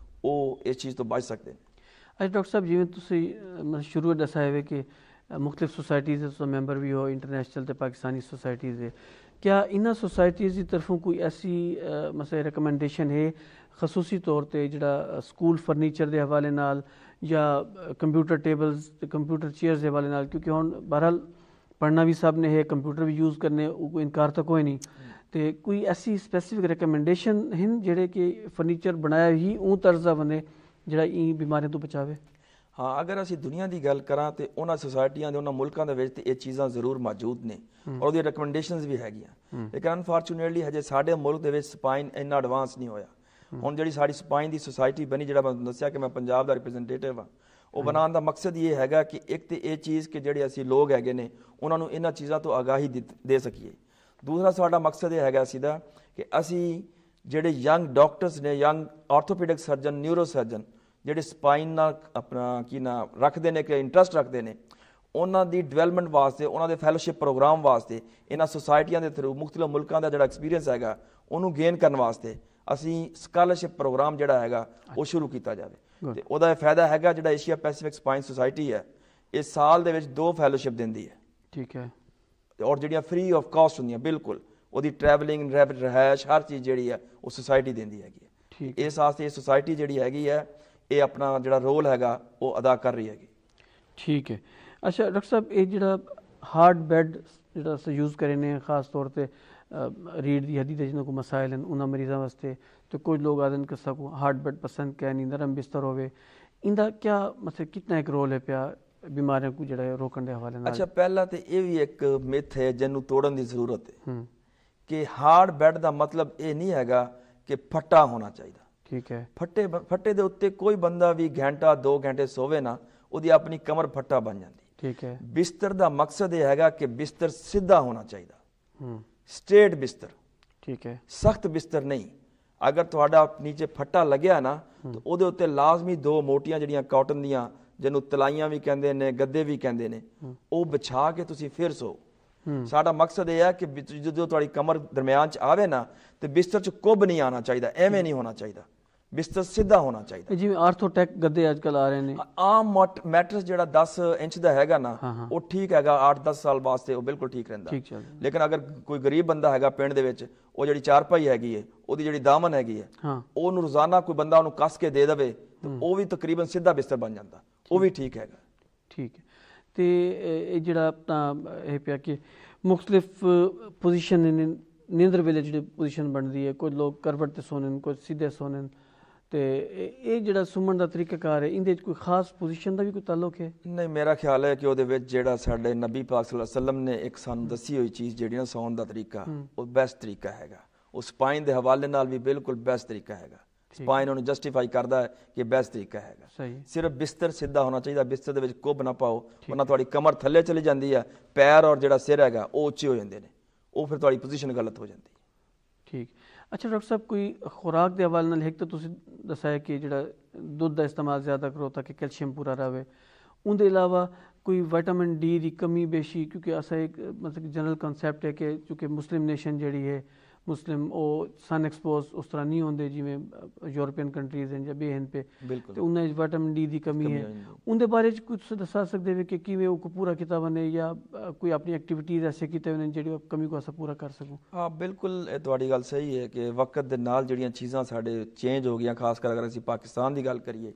ਉਹ ਇਸ ਚੀਜ਼ ਤੋਂ ਬਚ ਸਕਦੇ ਨੇ। ਅੱਛਾ ਡਾਕਟਰ ਸਾਹਿਬ, ਜਿਵੇਂ ਤੁਸੀਂ ਸ਼ੁਰੂ ਦੱਸਿਆ ਹੈ ਕਿ ਮੁਖਤਲਿਫ ਸੁਸਾਇਟੀਜ਼ ਦੇ ਮੈਂਬਰ ਵੀ ਹੋ, ਇੰਟਰਨੈਸ਼ਨਲ ਤੇ ਪਾਕਿस्तानी सोसाइटीज़ है, क्या इन्होंने सोसाइटीज़ की तरफों कोई ऐसी मतलब रिकमेंडेशन है खसूसी तौर पर जोड़ा स्कूल फर्नीचर के हवाले नाल या कंप्यूटर टेबल्स कंप्यूटर चेयर्स के हवाले नाल, क्योंकि हुण बहरहाल पढ़ना भी सब ने है, कंप्यूटर भी यूज़ करने, कोई इनकार तो कोई नहीं, तो कोई ऐसी स्पैसिफिक रिकमेंडेशन हैं जेह्ड़े कि फर्नीचर बनाया ही उं तर्ज दा बने ਜਿਹੜਾ ਇਹ ਬਿਮਾਰੀਆਂ ਤੋਂ ਬਚਾਵੇ? ਹਾਂ, ਅਗਰ ਅਸੀਂ ਦੁਨੀਆ ਦੀ ਗੱਲ ਕਰਾਂ ਤੇ ਉਹਨਾਂ ਸੁਸਾਇਟੀਆਂ ਦੇ ਉਹਨਾਂ ਮੁਲਕਾਂ ਦੇ ਵਿੱਚ ਤੇ ਇਹ ਚੀਜ਼ਾਂ ਜ਼ਰੂਰ ਮੌਜੂਦ ਨੇ ਔਰ ਉਹਦੀਆਂ ਰਿਕਮੈਂਡੇਸ਼ਨਸ ਵੀ ਹੈਗੀਆਂ। ਲੇਕਿਨ ਅਨਫੋਰਚੂਨੇਟਲੀ ਹਜੇ ਸਾਡੇ ਮੁਲਕ ਦੇ ਵਿੱਚ ਸਪਾਈਨ ਇੰਨਾ ਐਡਵਾਂਸ ਨਹੀਂ ਹੋਇਆ। ਹੁਣ ਜਿਹੜੀ ਸਾਡੀ ਸਪਾਈਨ ਦੀ ਸੁਸਾਇਟੀ ਬਣੀ, ਜਿਹੜਾ ਮੈਂ ਦੱਸਿਆ ਕਿ ਮੈਂ ਪੰਜਾਬ ਦਾ ਰਿਪਰੈਜ਼ੈਂਟੇਟਿਵ ਹਾਂ, ਉਹ ਬਣਾਉਣ ਦਾ ਮਕਸਦ ਇਹ ਹੈਗਾ ਕਿ ਇੱਕ ਤੇ ਇਹ ਚੀਜ਼ ਕਿ ਜਿਹੜੇ ਅਸੀਂ ਲੋਕ ਹੈਗੇ ਨੇ ਉਹਨਾਂ ਨੂੰ ਇਹਨਾਂ ਚੀਜ਼ਾਂ ਤੋਂ ਆਗਾਹੀ ਦੇ ਸਕੀਏ। ਦੂਸਰਾ ਸਾਡਾ ਮਕਸਦ ਇਹ ਹੈਗਾ ਸਿੱਧਾ ਕਿ ਅਸੀਂ ਜਿਹੜੇ ਯੰਗ ਡਾਕਟਰਸ ਨੇ, young orthopaedic surgeon, neuro surgeon ਜਿਹੜੇ ਸਪਾਈਨ ਨਾਲ ਆਪਣਾ ਕੀ ਨਾ ਰੱਖਦੇ ਨੇ ਕਿ ਇੰਟਰਸਟ ਰੱਖਦੇ ਨੇ, ਉਹਨਾਂ ਦੀ ਡਿਵੈਲਪਮੈਂਟ ਵਾਸਤੇ, ਉਹਨਾਂ ਦੇ ਫੈਲੋਸ਼ਿਪ ਪ੍ਰੋਗਰਾਮ ਵਾਸਤੇ ਇਹਨਾਂ ਸੁਸਾਇਟੀਆਂ ਦੇ ਥਰੂ ਮੁਖਤਲਿਫ ਮੁਲਕਾਂ ਦਾ ਜਿਹੜਾ ਐਕਸਪੀਰੀਅੰਸ ਹੈਗਾ ਉਹਨੂੰ ਗੇਨ ਕਰਨ ਵਾਸਤੇ ਅਸੀਂ ਸਕਾਲਰਸ਼ਿਪ ਪ੍ਰੋਗਰਾਮ ਜਿਹੜਾ ਹੈਗਾ ਉਹ ਸ਼ੁਰੂ ਕੀਤਾ ਜਾਵੇ। ਤੇ ਉਹਦਾ ਇਹ ਫਾਇਦਾ ਹੈਗਾ, ਜਿਹੜਾ ਏਸ਼ੀਆ ਪੈਸੀਫਿਕ ਸਪਾਈਨ ਸੁਸਾਇਟੀ ਹੈ ਇਹ ਸਾਲ ਦੇ ਵਿੱਚ 2 ਫੈਲੋਸ਼ਿਪ ਦਿੰਦੀ ਹੈ। ਠੀਕ ਹੈ। ਔਰ ਜਿਹੜੀਆਂ ਫ੍ਰੀ ਆਫ ਕਾਸਟ ਹੁੰਦੀਆਂ, ਬਿਲਕੁਲ ਉਹਦੀ ਟਰੈਵਲਿੰਗ, ਰਿਹਾਇਸ਼, ਹਰ ਚੀਜ਼ ਜਿਹੜੀ ਹੈ ਉਹ ਸੁਸਾਇਟੀ ਦਿੰਦੀ ਹੈਗੀ ਹੈ। ਇਸ ਵਾਸਤੇ ਇਹ ਸੁਸਾਇਟੀ ਜਿਹੜੀ ਹੈਗੀ ਹੈ ਇਹ ਆਪਣਾ ਜਿਹੜਾ ਰੋਲ ਹੈਗਾ ਉਹ ਅਦਾ ਕਰ ਰਹੀ ਹੈਗੀ। ਠੀਕ ਹੈ। ਅੱਛਾ ਡਾਕਟਰ ਸਾਹਿਬ, ਇਹ ਜਿਹੜਾ ਹਾਰਡ ਬੈੱਡ ਜਿਹੜਾ ਅਸੀਂ ਯੂਜ਼ ਕਰੇ ਨੇ ਖਾਸ ਤੌਰ 'ਤੇ रीढ़ की हड्डी के जिन्हों को मसाइल हैं उन्होंने मरीज़ों वास्ते, तो कुछ लोग आदन कि सबको हार्ड बेड पसंद क्या नहीं, नरम बिस्तर होवे, इंदा क्या मतलब कितना एक रोल है पिया बीमारियों को जड़ा रोकने के हवाले नाल? अच्छा, पहला तो ये भी एक मिथ है जिन्हों तोड़न की जरूरत है कि हार्ड बेड का मतलब ये नहीं हैगा कि फट्टा होना चाहिए। ठीक है। फट्टे दे उत्ते कोई बंदा भी घंटा 2 घंटे सोवे ना, ਉਹਦੀ ਆਪਣੀ ਕਮਰ ਫੱਟਾ ਬਣ ਜਾਂਦੀ। ਠੀਕ ਹੈ। ਬਿਸਤਰ ਦਾ ਮਕਸਦ ਇਹ ਹੈਗਾ ਕਿ ਬਿਸਤਰ ਸਿੱਧਾ ਹੋਣਾ ਚਾਹੀਦਾ, ਸਟ੍ਰੇਟ ਬਿਸਤਰ। ਠੀਕ ਹੈ। ਸਖਤ ਬਿਸਤਰ ਨਹੀਂ। ਅਗਰ ਤੁਹਾਡਾ ਨੀਚੇ ਫੱਟਾ ਲੱਗਿਆ ਨਾ ਤਾਂ ਉਹਦੇ ਉੱਤੇ ਲਾਜ਼ਮੀ 2 ਮੋਟੀਆਂ ਜਿਹੜੀਆਂ ਕਾਟਨ ਦੀਆਂ, ਜਿਹਨੂੰ ਤਲਾਈਆਂ ਵੀ ਕਹਿੰਦੇ ਨੇ, ਗੱਦੇ ਵੀ ਕਹਿੰਦੇ ਨੇ, ਉਹ ਵਿਛਾ ਕੇ ਤੁਸੀਂ ਫਿਰ ਸੋ। ਸਾਡਾ ਮਕਸਦ ਇਹ ਹੈ ਕਿ ਜਦੋਂ ਤੁਹਾਡੀ ਕਮਰ ਦਰਮਿਆਨ 'ਚ ਆਵੇ ਨਾ ਤੇ ਬਿਸਤਰ 'ਚ ਕੁੱਬ ਨਹੀਂ ਆਉਣਾ ਚਾਹੀਦਾ, ਐਵੇਂ ਨਹੀਂ ਹੋਣਾ ਚਾਹੀਦਾ, ਬਿਸਤਰ ਸਿੱਧਾ ਹੋਣਾ ਚਾਹੀਦਾ। ਜਿਵੇਂ ਆਰਥੋਟੈਕ ਗੱਦੇ ਅੱਜ ਕੱਲ ਆ ਰਹੇ ਨੇ, ਆਮ ਮੈਟਰਸ ਜਿਹੜਾ 10 ਇੰਚ ਦਾ ਹੈਗਾ ਨਾ ਉਹ ਠੀਕ ਹੈਗਾ, 8-10 ਸਾਲ ਵਾਸਤੇ ਉਹ ਬਿਲਕੁਲ ਠੀਕ ਰਹਿੰਦਾ। ਲੇਕਿਨ ਅਗਰ ਕੋਈ ਗਰੀਬ ਬੰਦਾ ਹੈਗਾ ਪਿੰਡ ਦੇ ਵਿੱਚ, ਉਹ ਜਿਹੜੀ ਚਾਰਪਾਈ ਹੈਗੀ ਹੈ, ਉਹਦੀ ਜਿਹੜੀ ਦਾਮਨ ਹੈਗੀ ਹੈ, ਉਹਨੂੰ ਰੋਜ਼ਾਨਾ ਕੋਈ ਬੰਦਾ ਉਹਨੂੰ ਕੱਸ ਕੇ ਦੇ ਦੇਵੇ ਤਾਂ ਉਹ ਵੀ ਤਕਰੀਬਨ ਸਿੱਧਾ ਬਿਸਤਰ ਬਣ ਜਾਂਦਾ, ਉਹ ਵੀ ਠੀਕ ਹੈਗਾ। ਠੀਕ ਹੈ। ਤੇ ਇਹ ਜਿਹੜਾ ਆਪਣਾ ਇਹ ਪਿਆ ਕਿ ਮੁਖਤਲਿਫ ਪੋਜੀਸ਼ਨ ਨੇ ਨੀਂਦਰ ਵੇਲੇ ਜਿਹੜੀ ਪੋਜੀਸ਼ਨ ਬਣਦੀ ਹੈ, ਕੁਝ ਲੋਕ ਕਰਵਟ ਤੇ ਸੋਨੇ, ਕੁਝ ਸਿੱਧੇ ਸੋਨੇ, ਤੇ ਇਹ ਜਿਹੜਾ ਸੁਮਣ ਦਾ ਤਰੀਕਾਕਾਰ ਹੈ, ਇਹਦੇ ਵਿੱਚ ਕੋਈ ਖਾਸ ਪੋਜੀਸ਼ਨ ਦਾ ਵੀ ਕੋਈ ਤਾਲੁਕ ਹੈ? ਨਹੀਂ, ਮੇਰਾ ਖਿਆਲ ਹੈ ਕਿ ਉਹਦੇ ਵਿੱਚ ਜਿਹੜਾ ਸਾਡੇ ਨਬੀ ਪਾਕ ਸੱਲੱਲਾਹੁ ਅਲੈਹਿ ਵਸੱਲਮ ਨੇ ਇੱਕ ਸਾਨੂੰ ਦੱਸੀ ਹੋਈ ਚੀਜ਼ ਜਿਹੜੀ ਨਾ ਸੌਣ ਦਾ ਤਰੀਕਾ, ਉਹ ਬੈਸਟ ਤਰੀਕਾ ਹੈਗਾ। ਉਹ ਸਪਾਈਨ ਦੇ ਹਵਾਲੇ ਨਾਲ ਵੀ ਬਿਲਕੁਲ ਬੈਸਟ ਤਰੀਕਾ ਹੈਗਾ। ਸਪਾਈਨ ਉਹਨੂੰ ਜਸਟੀਫਾਈ ਕਰਦਾ ਹੈ ਕਿ ਬੈਸਟ ਤਰੀਕਾ ਹੈਗਾ। ਸਿਰਫ ਬਿਸਤਰ ਸਿੱਧਾ ਹੋਣਾ ਚਾਹੀਦਾ, ਬਿਸਤਰ ਦੇ ਵਿੱਚ ਕੁੱਬ ਨਾ ਪਾਓ, ਵਰਨਾ ਤੁਹਾਡੀ ਕਮਰ ਥੱਲੇ ਚਲੀ ਜਾਂਦੀ ਹੈ, ਪੈਰ ਔਰ ਜਿਹੜਾ ਸਿਰ ਹੈਗਾ ਉਹ ਉੱਚੇ ਹੋ ਜਾਂਦੇ ਨੇ, ਉਹ ਫਿਰ ਤੁਹਾਡੀ ਪੋਜੀਸ਼ਨ ਗਲਤ ਹੋ ਜਾਂਦੀ। ਠੀਕ। ਅੱਛਾ ਡਾਕਟਰ ਸਾਹਿਬ, ਕੋਈ ਖੁਰਾਕ ਦੇ ਹਵਾਲੇ ਨਾਲ ਇੱਕ ਤਾਂ ਤੁਸੀਂ ਦੱਸਿਆ ਕਿ ਜਿਹੜਾ ਦੁੱਧ ਦਾ ਇਸਤੇਮਾਲ ਜ਼ਿਆਦਾ ਕਰੋ ਤਾਂ ਕਿ ਕੈਲਸ਼ੀਅਮ ਪੂਰਾ ਰਹੇ, ਉਹਦੇ ਇਲਾਵਾ ਕੋਈ ਵਿਟਾमिन डी ਦੀ ਕਮੀ ਬੇਸ਼ੀ, ਕਿਉਂਕਿ ਅਸਾਂ ਇੱਕ ਮਤਲਬ ਜਨਰਲ ਕਨਸੈਪਟ ਹੈ ਕਿ ਕਿਉਂਕਿ ਮੁਸਲਿਮ ਨੇਸ਼ਨ ਜਿਹੜੀ ਹੈ, ਮੁਸਲਿਮ ਉਹ ਸਨ ਐਕਸਪੋਜ਼ ਉਸ ਤਰ੍ਹਾਂ ਨਹੀਂ ਹੁੰਦੇ ਜਿਵੇਂ ਯੂਰਪੀਅਨ ਕੰਟਰੀਜ਼ ਹਨ ਜਾਂ ਬੇ ਹਨ ਪੇ, ਤੇ ਉਹਨਾਂ ਵਿੱਚ ਵਿਟਾमिन डी ਦੀ ਕਮੀ ਹੈ। ਉਹਦੇ ਬਾਰੇ ਚ ਕੁਝ ਦੱਸ ਸਕਦੇ ਹੋ ਕਿ ਕਿਵੇਂ ਉਹ ਪੂਰਾ ਕੀਤਾ ਬਣੇ ਜਾਂ ਕੋਈ ਆਪਣੀ ਐਕਟੀਵਿਟੀਜ਼ ਐਸੇ ਕੀਤੇ ਨੇ ਜਿਹੜੀ ਕਮੀ को ਅਸਾਂ ਪੂਰਾ ਕਰ ਸਕੂੰ? ਹਾਂ ਬਿਲਕੁਲ, ਇਹ ਤੁਹਾਡੀ ਗੱਲ ਸਹੀ ਹੈ ਕਿ ਵਕਤ ਦੇ ਨਾਲ ਜਿਹੜੀਆਂ ਚੀਜ਼ਾਂ ਸਾਡੇ ਚੇਂਜ ਹੋ ਗਈਆਂ, ਖਾਸ ਕਰ ਅਗਰ ਅਸੀਂ ਪਾਕਿਸਤਾਨ ਦੀ ਗੱਲ ਕਰੀਏ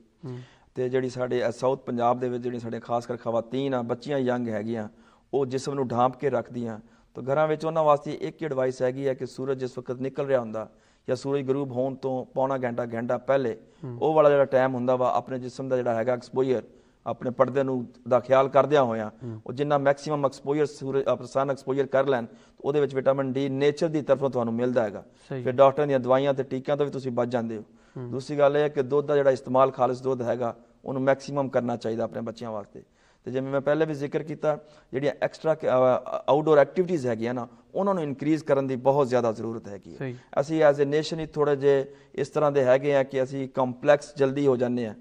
ਤੇ ਜਿਹੜੀ ਸਾਡੇ ਸਾਊਥ ਪੰਜਾਬ ਦੇ ਵਿੱਚ ਜਿਹੜੀ ਸਾਡੇ ਖਾਸ ਕਰ ਖਵਾਤੀਨ ਆ, ਬੱਚੀਆਂ ਯੰਗ ਹੈਗੀਆਂ, ਉਹ ਜਿਸਮ ਨੂੰ ਢਾਂਪ ਕੇ ਰੱਖਦੀਆਂ, ਤਾਂ ਘਰਾਂ ਵਿੱਚ ਉਹਨਾਂ ਵਾਸਤੇ ਇੱਕ ਹੀ ਐਡਵਾਈਸ ਹੈਗੀ ਹੈ ਕਿ ਸੂਰਜ ਜਿਸ ਵਕਤ ਨਿਕਲ ਰਿਹਾ ਹੁੰਦਾ ਜਾਂ ਸੂਰਜ ਗਰੂਬ ਹੋਣ ਤੋਂ ਪੌਣਾ ਘੰਟਾ ਪਹਿਲੇ ਉਹ ਵਾਲਾ ਜਿਹੜਾ ਟਾਈਮ ਹੁੰਦਾ ਵਾ, ਆਪਣੇ ਜਿਸਮ ਦਾ ਜਿਹੜਾ ਹੈਗਾ ਐਕਸਪੋਜ਼ਰ, ਆਪਣੇ ਪਰਦੇ ਨੂੰ ਦਾ ਖਿਆਲ ਕਰਦਿਆਂ ਹੋਇਆਂ ਉਹ ਜਿੰਨਾ ਮੈਕਸਿਮਮ ਐਕਸਪੋਜ਼ਰ ਸੂਰਜ ਸਨ ਐਕਸਪੋਜ਼ਰ ਕਰ ਲੈਣ, ਉਹਦੇ ਵਿੱਚ ਵਿਟਾमिन डी ਨੇਚਰ ਦੀ ਤਰਫੋਂ ਤੁਹਾਨੂੰ ਮਿਲਦਾ ਹੈਗਾ। ਫਿਰ ਡਾਕਟਰ ਦੀਆਂ ਦਵਾਈਆਂ ਤੇ ਟੀਕਿਆਂ ਤੋਂ ਵੀ ਤੁਸੀਂ ਬਚ ਜਾਂਦੇ ਹੋ। ਦੂਸਰੀ ਗੱਲ ਇਹ ਹੈ ਕਿ ਦੁੱਧ ਦਾ ਜਿਹੜਾ ਇਸਤੇਮਾਲ, ਖਾਲਿਸ ਦੁੱਧ ਹੈਗਾ, ਉਹਨੂੰ ਮੈਕਸਿਮਮ ਕਰਨਾ ਚਾਹੀਦਾ ਆਪਣੇ ਬੱਚਿਆਂ ਵਾਸਤੇ। ਤੇ ਜਿਵੇਂ ਮੈਂ ਪਹਿਲੇ ਵੀ ਜ਼ਿਕਰ ਕੀਤਾ, ਜਿਹੜੀਆਂ ਐਕਸਟਰਾ ਆਊਟਡੋਰ ਐਕਟੀਵਿਟੀਜ਼ ਹੈਗੀਆਂ ਨਾ, ਉਹਨਾਂ ਨੂੰ ਇਨਕਰੀਜ਼ ਕਰਨ ਦੀ ਬਹੁਤ ਜ਼ਿਆਦਾ ਜ਼ਰੂਰਤ ਹੈਗੀ ਹੈ। ਅਸੀਂ ਐਜ਼ ਏ ਨੇਸ਼ਨ ਹੀ ਥੋੜ੍ਹੇ ਜਿਹੇ ਇਸ ਤਰ੍ਹਾਂ ਦੇ ਹੈਗੇ ਆ ਕਿ ਅਸੀਂ ਕੰਪਲੈਕਸ ਜਲਦੀ ਹੋ ਜਾਂਦੇ ਹਾਂ।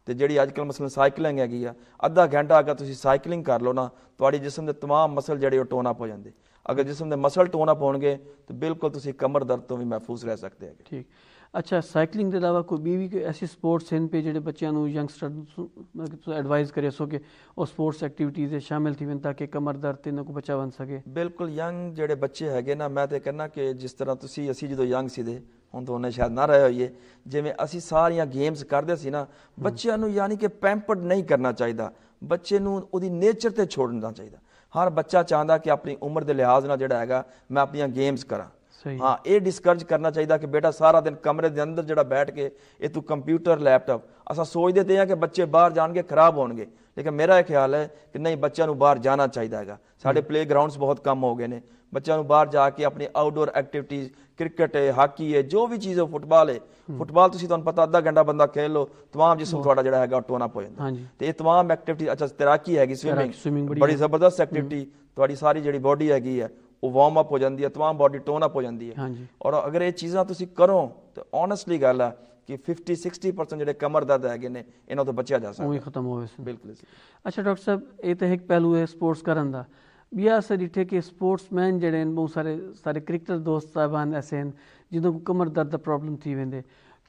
ਤੇ ਜਿਹੜੀ ਅੱਜ ਕੱਲ੍ਹ ਮਸਲਨ ਸਾਈਕਲਿੰਗ ਹੈਗੀ ਆ, ਅੱਧਾ ਘੰਟਾ ਅਗਰ ਤੁਸੀਂ ਸਾਈਕਲਿੰਗ ਕਰ ਲਓ ਨਾ, ਤੁਹਾਡੀ ਜਿਸਮ ਦੇ ਤਮਾਮ ਮਸਲ ਜਿਹੜੇ ਉਹ ਟੋਨ ਅਪ ਹੋ ਜਾਂਦੇ। ਅਗਰ ਜਿਸਮ ਦੇ ਮਸਲ ਟੋਨ ਅਪ ਹੋਣਗੇ ਤਾਂ ਬਿਲਕੁਲ ਤੁਸੀਂ ਕਮਰ ਦਰਦ ਤੋਂ ਵੀ ਮਹਿਫੂਜ਼ ਰਹਿ ਸਕਦੇ ਹੈਗੇ। ਠੀਕ। ਅੱਛਾ, ਸਾਈਕਲਿੰਗ ਦੇ ਇਲਾਵਾ ਕੋਈ ਵੀ ਐਸੀ ਸਪੋਰਟਸ ਹਨ ਪੇ ਜਿਹੜੇ ਬੱਚਿਆਂ ਨੂੰ ਯੰਗਸਟਰ ਨੂੰ ਐਡਵਾਈਸ ਕਰੇ ਸੋ ਕਿ ਉਹ ਸਪੋਰਟਸ ਐਕਟੀਵਿਟੀਜ਼ ਸ਼ਾਮਿਲ ਥੀ ਵਨ ਤਾਂ ਕਿ ਕਮਰ ਦਰਦ ਤੇ ਇਹਨਾਂ ਕੋ ਬੱਚਾ ਬਣ ਸਕੇ? ਬਿਲਕੁਲ, ਯੰਗ ਜਿਹੜੇ ਬੱਚੇ ਹੈਗੇ ਨਾ, ਮੈਂ ਤੇ ਕਹਿੰਦਾ ਕਿ ਜਿਸ ਤਰ੍ਹਾਂ ਅਸੀਂ ਜਦੋਂ ਯੰਗ ਸੀਗੇ, ਹੁਣ ਤਾਂ ਉਹਨੇ ਸ਼ਾਇਦ ਨਾ ਰਹੇ ਹੋਈਏ, ਜਿਵੇਂ ਅਸੀਂ ਸਾਰੀਆਂ ਗੇਮਸ ਕਰਦੇ ਸੀ ਨਾ, ਬੱਚਿਆਂ ਨੂੰ ਯਾਨੀ ਕਿ ਪੈਂਪਰਡ ਨਹੀਂ ਕਰਨਾ ਚਾਹੀਦਾ, ਬੱਚੇ ਨੂੰ ਉਹਦੀ ਨੇਚਰ ਤੇ ਛੋੜਨਾ ਚਾਹੀਦਾ। ਹਰ ਬੱਚਾ ਚਾਹੁੰਦਾ ਕਿ ਆਪਣੀ ਉਮਰ ਦੇ ਲਿਹਾਜ਼ ਨਾਲ ਜਿਹੜਾ ਹੈਗਾ ਮੈਂ ਆਪਣੀਆਂ ਗੇਮਸ ਕਰਾਂ। हाँ, ये डिस्करेज करना चाहिए कि बेटा सारा दिन कमरे के अंदर जो बैठ के ये तू कंप्यूटर लैपटॉप, असा सोच देते हैं कि बच्चे बाहर जाएंगे खराब होंगे, लेकिन मेरा एक ख्याल है कि नहीं, बच्चों को बाहर जाना चाहिए है। साढ़े प्ले ग्राउंड्स बहुत कम हो गए हैं, बच्चों को बाहर जाके अपनी आउटडोर एक्टिविटीज़, क्रिकेट है, हाकी है, जो भी चीज़ है, फुटबॉल है, फुटबॉल तुम पता अद्धा घंटा बंदा खेल लो, तमाम जिसम थोड़ा जो है टोन अप हो जाता है। तो ये तमाम एक्टिविटी, अच्छा तैराकी हैगी, स्विमिंग बड़ी जबरदस्त एक्टिविटी, थोड़ी सारी जी बॉडी हैगी है वो वार्म अप हो जाती है, तमाम बॉडी टोन अप हो जाती है। और अगर ये चीज़ां तुसी करो तो ऑनेस्टली गल है कि 50-60% जो कमर दर्द है इन्हों तो बचा जा सकता है, खत्म हो। बिल्कुल। अच्छा डॉक्टर साहब, ये तो एक पहलू है स्पोर्ट्स करन दा, बिया अस डिठे कि स्पोर्ट्समैन जेडे बहुत सारे क्रिकेटर दोस्त साहबान ऐसे हैं जिन्हों को कमर दर्द का प्रॉब्लम थी वेंदे,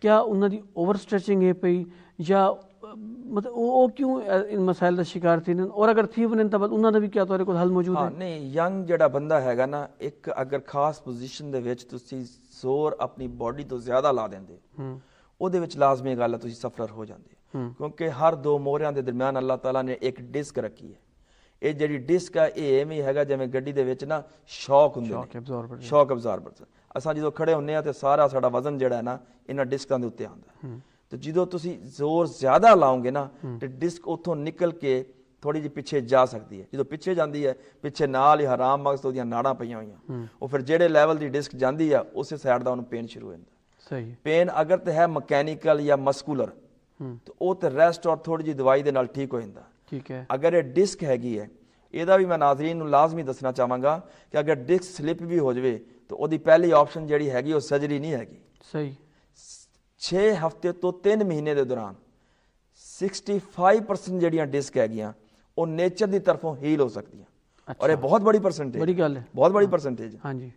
क्या उन्होंने ओवर स्ट्रेचिंग है पई या मतलब वो क्यों इन मसाइल का शिकार थी, और अगर थी बने तो उन्होंने भी क्या तो कोई हल मौजूद है? नहीं, यंग जड़ा बंदा हैगा ना, एक अगर खास पोजीशन दे विच तुसी जोर अपनी बॉडी तो ज्यादा ला देंदे, ਉਹਦੇ ਵਿੱਚ ਲਾਜ਼ਮੀ ਗੱਲ ਹੈ ਤੁਸੀਂ ਸਫਰ ਹੋ ਜਾਂਦੇ, ਕਿਉਂਕਿ ਹਰ ਦੋ ਮੋਹਰਿਆਂ ਦੇ ਦਰਮਿਆਨ ਅੱਲਾਹ ਤਾਲਾ ਨੇ ਇੱਕ ਡਿਸਕ ਰੱਖੀ ਹੈ। ਇਹ ਜਿਹੜੀ ਡਿਸਕ ਹੈ ਇਹ ਐਵੇਂ ਹੈਗਾ ਜਿਵੇਂ ਗੱਡੀ ਦੇ ਵਿੱਚ ਨਾ ਸ਼ੌਕ ਹੁੰਦੇ ਨੇ, ਸ਼ੌਕ ਅਬਜ਼ਾਰਬਰ। ਅਸਾਂ ਜਦੋਂ ਖੜੇ ਹੁੰਨੇ ਆ ਤੇ ਸਾਰਾ ਸਾਡਾ ਵਜ਼ਨ ਜਿਹੜਾ ਹੈ ਨਾ ਇਹਨਾਂ ਡਿਸਕਾਂ ਦੇ ਉੱਤੇ ਆਉਂਦਾ, ਤੇ ਜਦੋਂ ਤੁਸੀਂ ਜ਼ੋਰ ਜ਼ਿਆਦਾ ਲਾਓਗੇ ਨਾ ਤੇ ਡਿਸਕ ਉੱਥੋਂ ਨਿਕਲ ਕੇ ਥੋੜੀ ਜਿਹੀ ਪਿੱਛੇ ਜਾ ਸਕਦੀ ਹੈ। ਜਦੋਂ ਪਿੱਛੇ ਜਾਂਦੀ ਹੈ, ਪਿੱਛੇ ਨਾਲ ਹੀ ਹਰਾਮ ਮਗਜ਼ ਦੀਆਂ ਨਾੜਾਂ ਪਈਆਂ ਹੋਈਆਂ, ਉਹ ਫਿਰ ਜਿਹੜੇ ਲੈਵਲ ਦੀ ਡਿਸਕ ਜਾਂਦੀ ਆ ਉਸੇ ਸਾਈਡ ਦਾ ਉਹਨੂੰ ਪੇਨ ਸ਼ੁਰੂ ਹੋ ਜਾਂਦਾ। सही पेन अगर तो है मकैनिकल या मस्कुलर तो वो तो रेस्ट और थोड़ी जी दवाई दे नाल ठीक हो जाता। ठीक है। अगर ये डिस्क हैगी है, ਇਹਦਾ भी मैं नाज़रीन ਨੂੰ लाजमी दसना चाहांगा कि अगर डिस्क स्लिप भी हो जाए तो ਉਹਦੀ पहली ऑप्शन ਜਿਹੜੀ ਹੈਗੀ ਉਹ सर्जरी नहीं हैगी। सही। 6 हफ्ते तो 3 महीने ਦੇ ਦੌਰਾਨ 65% ਜਿਹੜੀਆਂ डिस्क ਹੈਗੀਆਂ ਉਹ नेचर ਦੀ तरफों हील हो सकਦੀਆਂ। अच्छा। और ये बहुत बड़ी परसेंटेज, बड़ी गल है, बहुत बड़ी परसेंटेज। हाँ जी।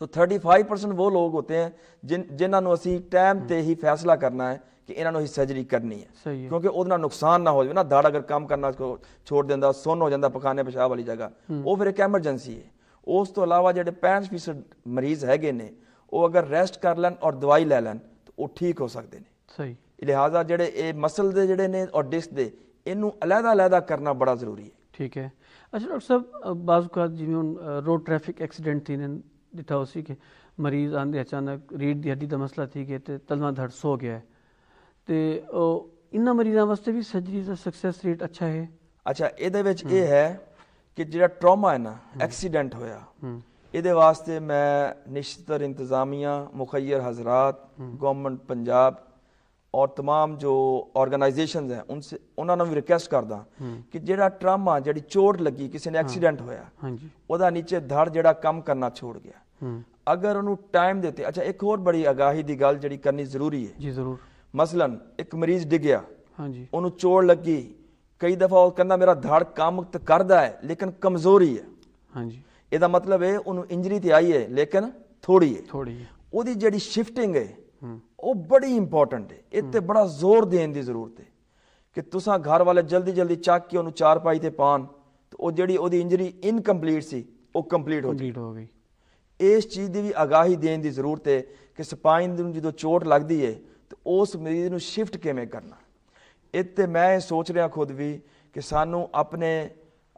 तो 35% वो लोग होते हैं जिन्होंने असी टाइम ते ही फैसला करना है कि इन्होंने ही सर्जरी करनी है, क्योंकि वो नुकसान ना हो जाए ना, धड़ अगर काम करना छोड़ देंदा, सुन हो जाता पखाने पेशाब वाली जगह, वो फिर एक एमरजेंसी है। उस तो इलावा जो 65% मरीज हैगे ने वो अगर रेस्ट कर लैन और दवाई लै लैन तो वो ठीक हो सकते हैं। सही। लिहाजा जेडे ये मसल दे जेडे ने और डिस्क दे इनू अलहदा करना बड़ा जरूरी है। ठीक है। अच्छा डॉक्टर साहब, बाज़ जिवें रोड ट्रैफिक एक्सीडेंट थी ने दिठा उसी के मरीज आंदे अचानक रीढ़ की हड्डी का मसला थी कि तलवा धड़ सो गया है, तो इन्होंने मरीजों वास्ते भी सर्जरी का सक्सेस रेट अच्छा है? अच्छा, ये है कि जो ट्रॉमा है ना, एक्सीडेंट होया, ਇਹਦੇ ਵਾਸਤੇ ਮੈਂ ਨਿਸ਼ਚਿਤ इंतजामिया मुखैर हजरात गवर्नमेंट पंजाब और तमाम जो ऑर्गेनाइजेशनस हैं उनसे उन्होंने भी रिक्वेस्ट करदा कि ਜਿਹੜਾ ट्रामा ਜਿਹੜੀ चोट लगी किसी ने एक्सीडेंट होया ਉਹਦਾ नीचे धड़ ਜਿਹੜਾ ਕੰਮ ਕਰਨਾ छोड़ गया अगर ਉਹਨੂੰ टाइम देते। अच्छा एक और बड़ी आगाही ਦੀ ਗੱਲ ਜਿਹੜੀ ਕਰਨੀ ਜ਼ਰੂਰੀ ਹੈ जी जरूर। मसलन एक मरीज डिग्या ਹਾਂਜੀ ਉਹਨੂੰ चोट लगी कई दफा ਉਹ ਕਹਿੰਦਾ ਮੇਰਾ ਧੜ ਕੰਮ ਤਾਂ ਕਰਦਾ ਹੈ ਲੇਕਿਨ ਕਮਜ਼ੋਰੀ ਹੈ। ਹਾਂਜੀ ਇਹਦਾ ਮਤਲਬ ਹੈ ਉਹਨੂੰ ਇੰਜਰੀ ਤੇ ਆਈ ਹੈ ਲੇਕਿਨ ਥੋੜੀ ਹੈ। ਉਹਦੀ ਜਿਹੜੀ ਸ਼ਿਫਟਿੰਗ ਹੈ ਉਹ ਬੜੀ ਇੰਪੋਰਟੈਂਟ ਹੈ। ਇਹ ਤੇ ਬੜਾ ਜ਼ੋਰ ਦੇਣ ਦੀ ਜ਼ਰੂਰਤ ਹੈ ਕਿ ਤੁਸੀਂ ਘਰ ਵਾਲੇ ਜਲਦੀ ਜਲਦੀ ਚੱਕ ਕੇ ਉਹਨੂੰ ਚਾਰਪਾਈ ਤੇ ਪਾਣ ਤੇ ਉਹ ਜਿਹੜੀ ਉਹਦੀ ਇੰਜਰੀ ਇਨਕੰਪਲੀਟ ਸੀ ਉਹ ਕੰਪਲੀਟ ਹੋ ਗਈ। ਇਸ ਚੀਜ਼ ਦੀ ਵੀ ਆਗਾਹੀ ਦੇਣ ਦੀ ਜ਼ਰੂਰਤ ਹੈ ਕਿ ਸਪਾਈਨ ਨੂੰ ਜਦੋਂ ਚੋਟ ਲੱਗਦੀ ਹੈ ਤੇ ਉਸ ਮਰੀਜ਼ ਨੂੰ ਸ਼ਿਫਟ ਕਿਵੇਂ ਕਰਨਾ। ਇੱਥੇ ਮੈਂ ਸੋਚ ਰਿਹਾ ਖੁਦ ਵੀ ਕਿ ਸਾਨੂੰ ਆਪਣੇ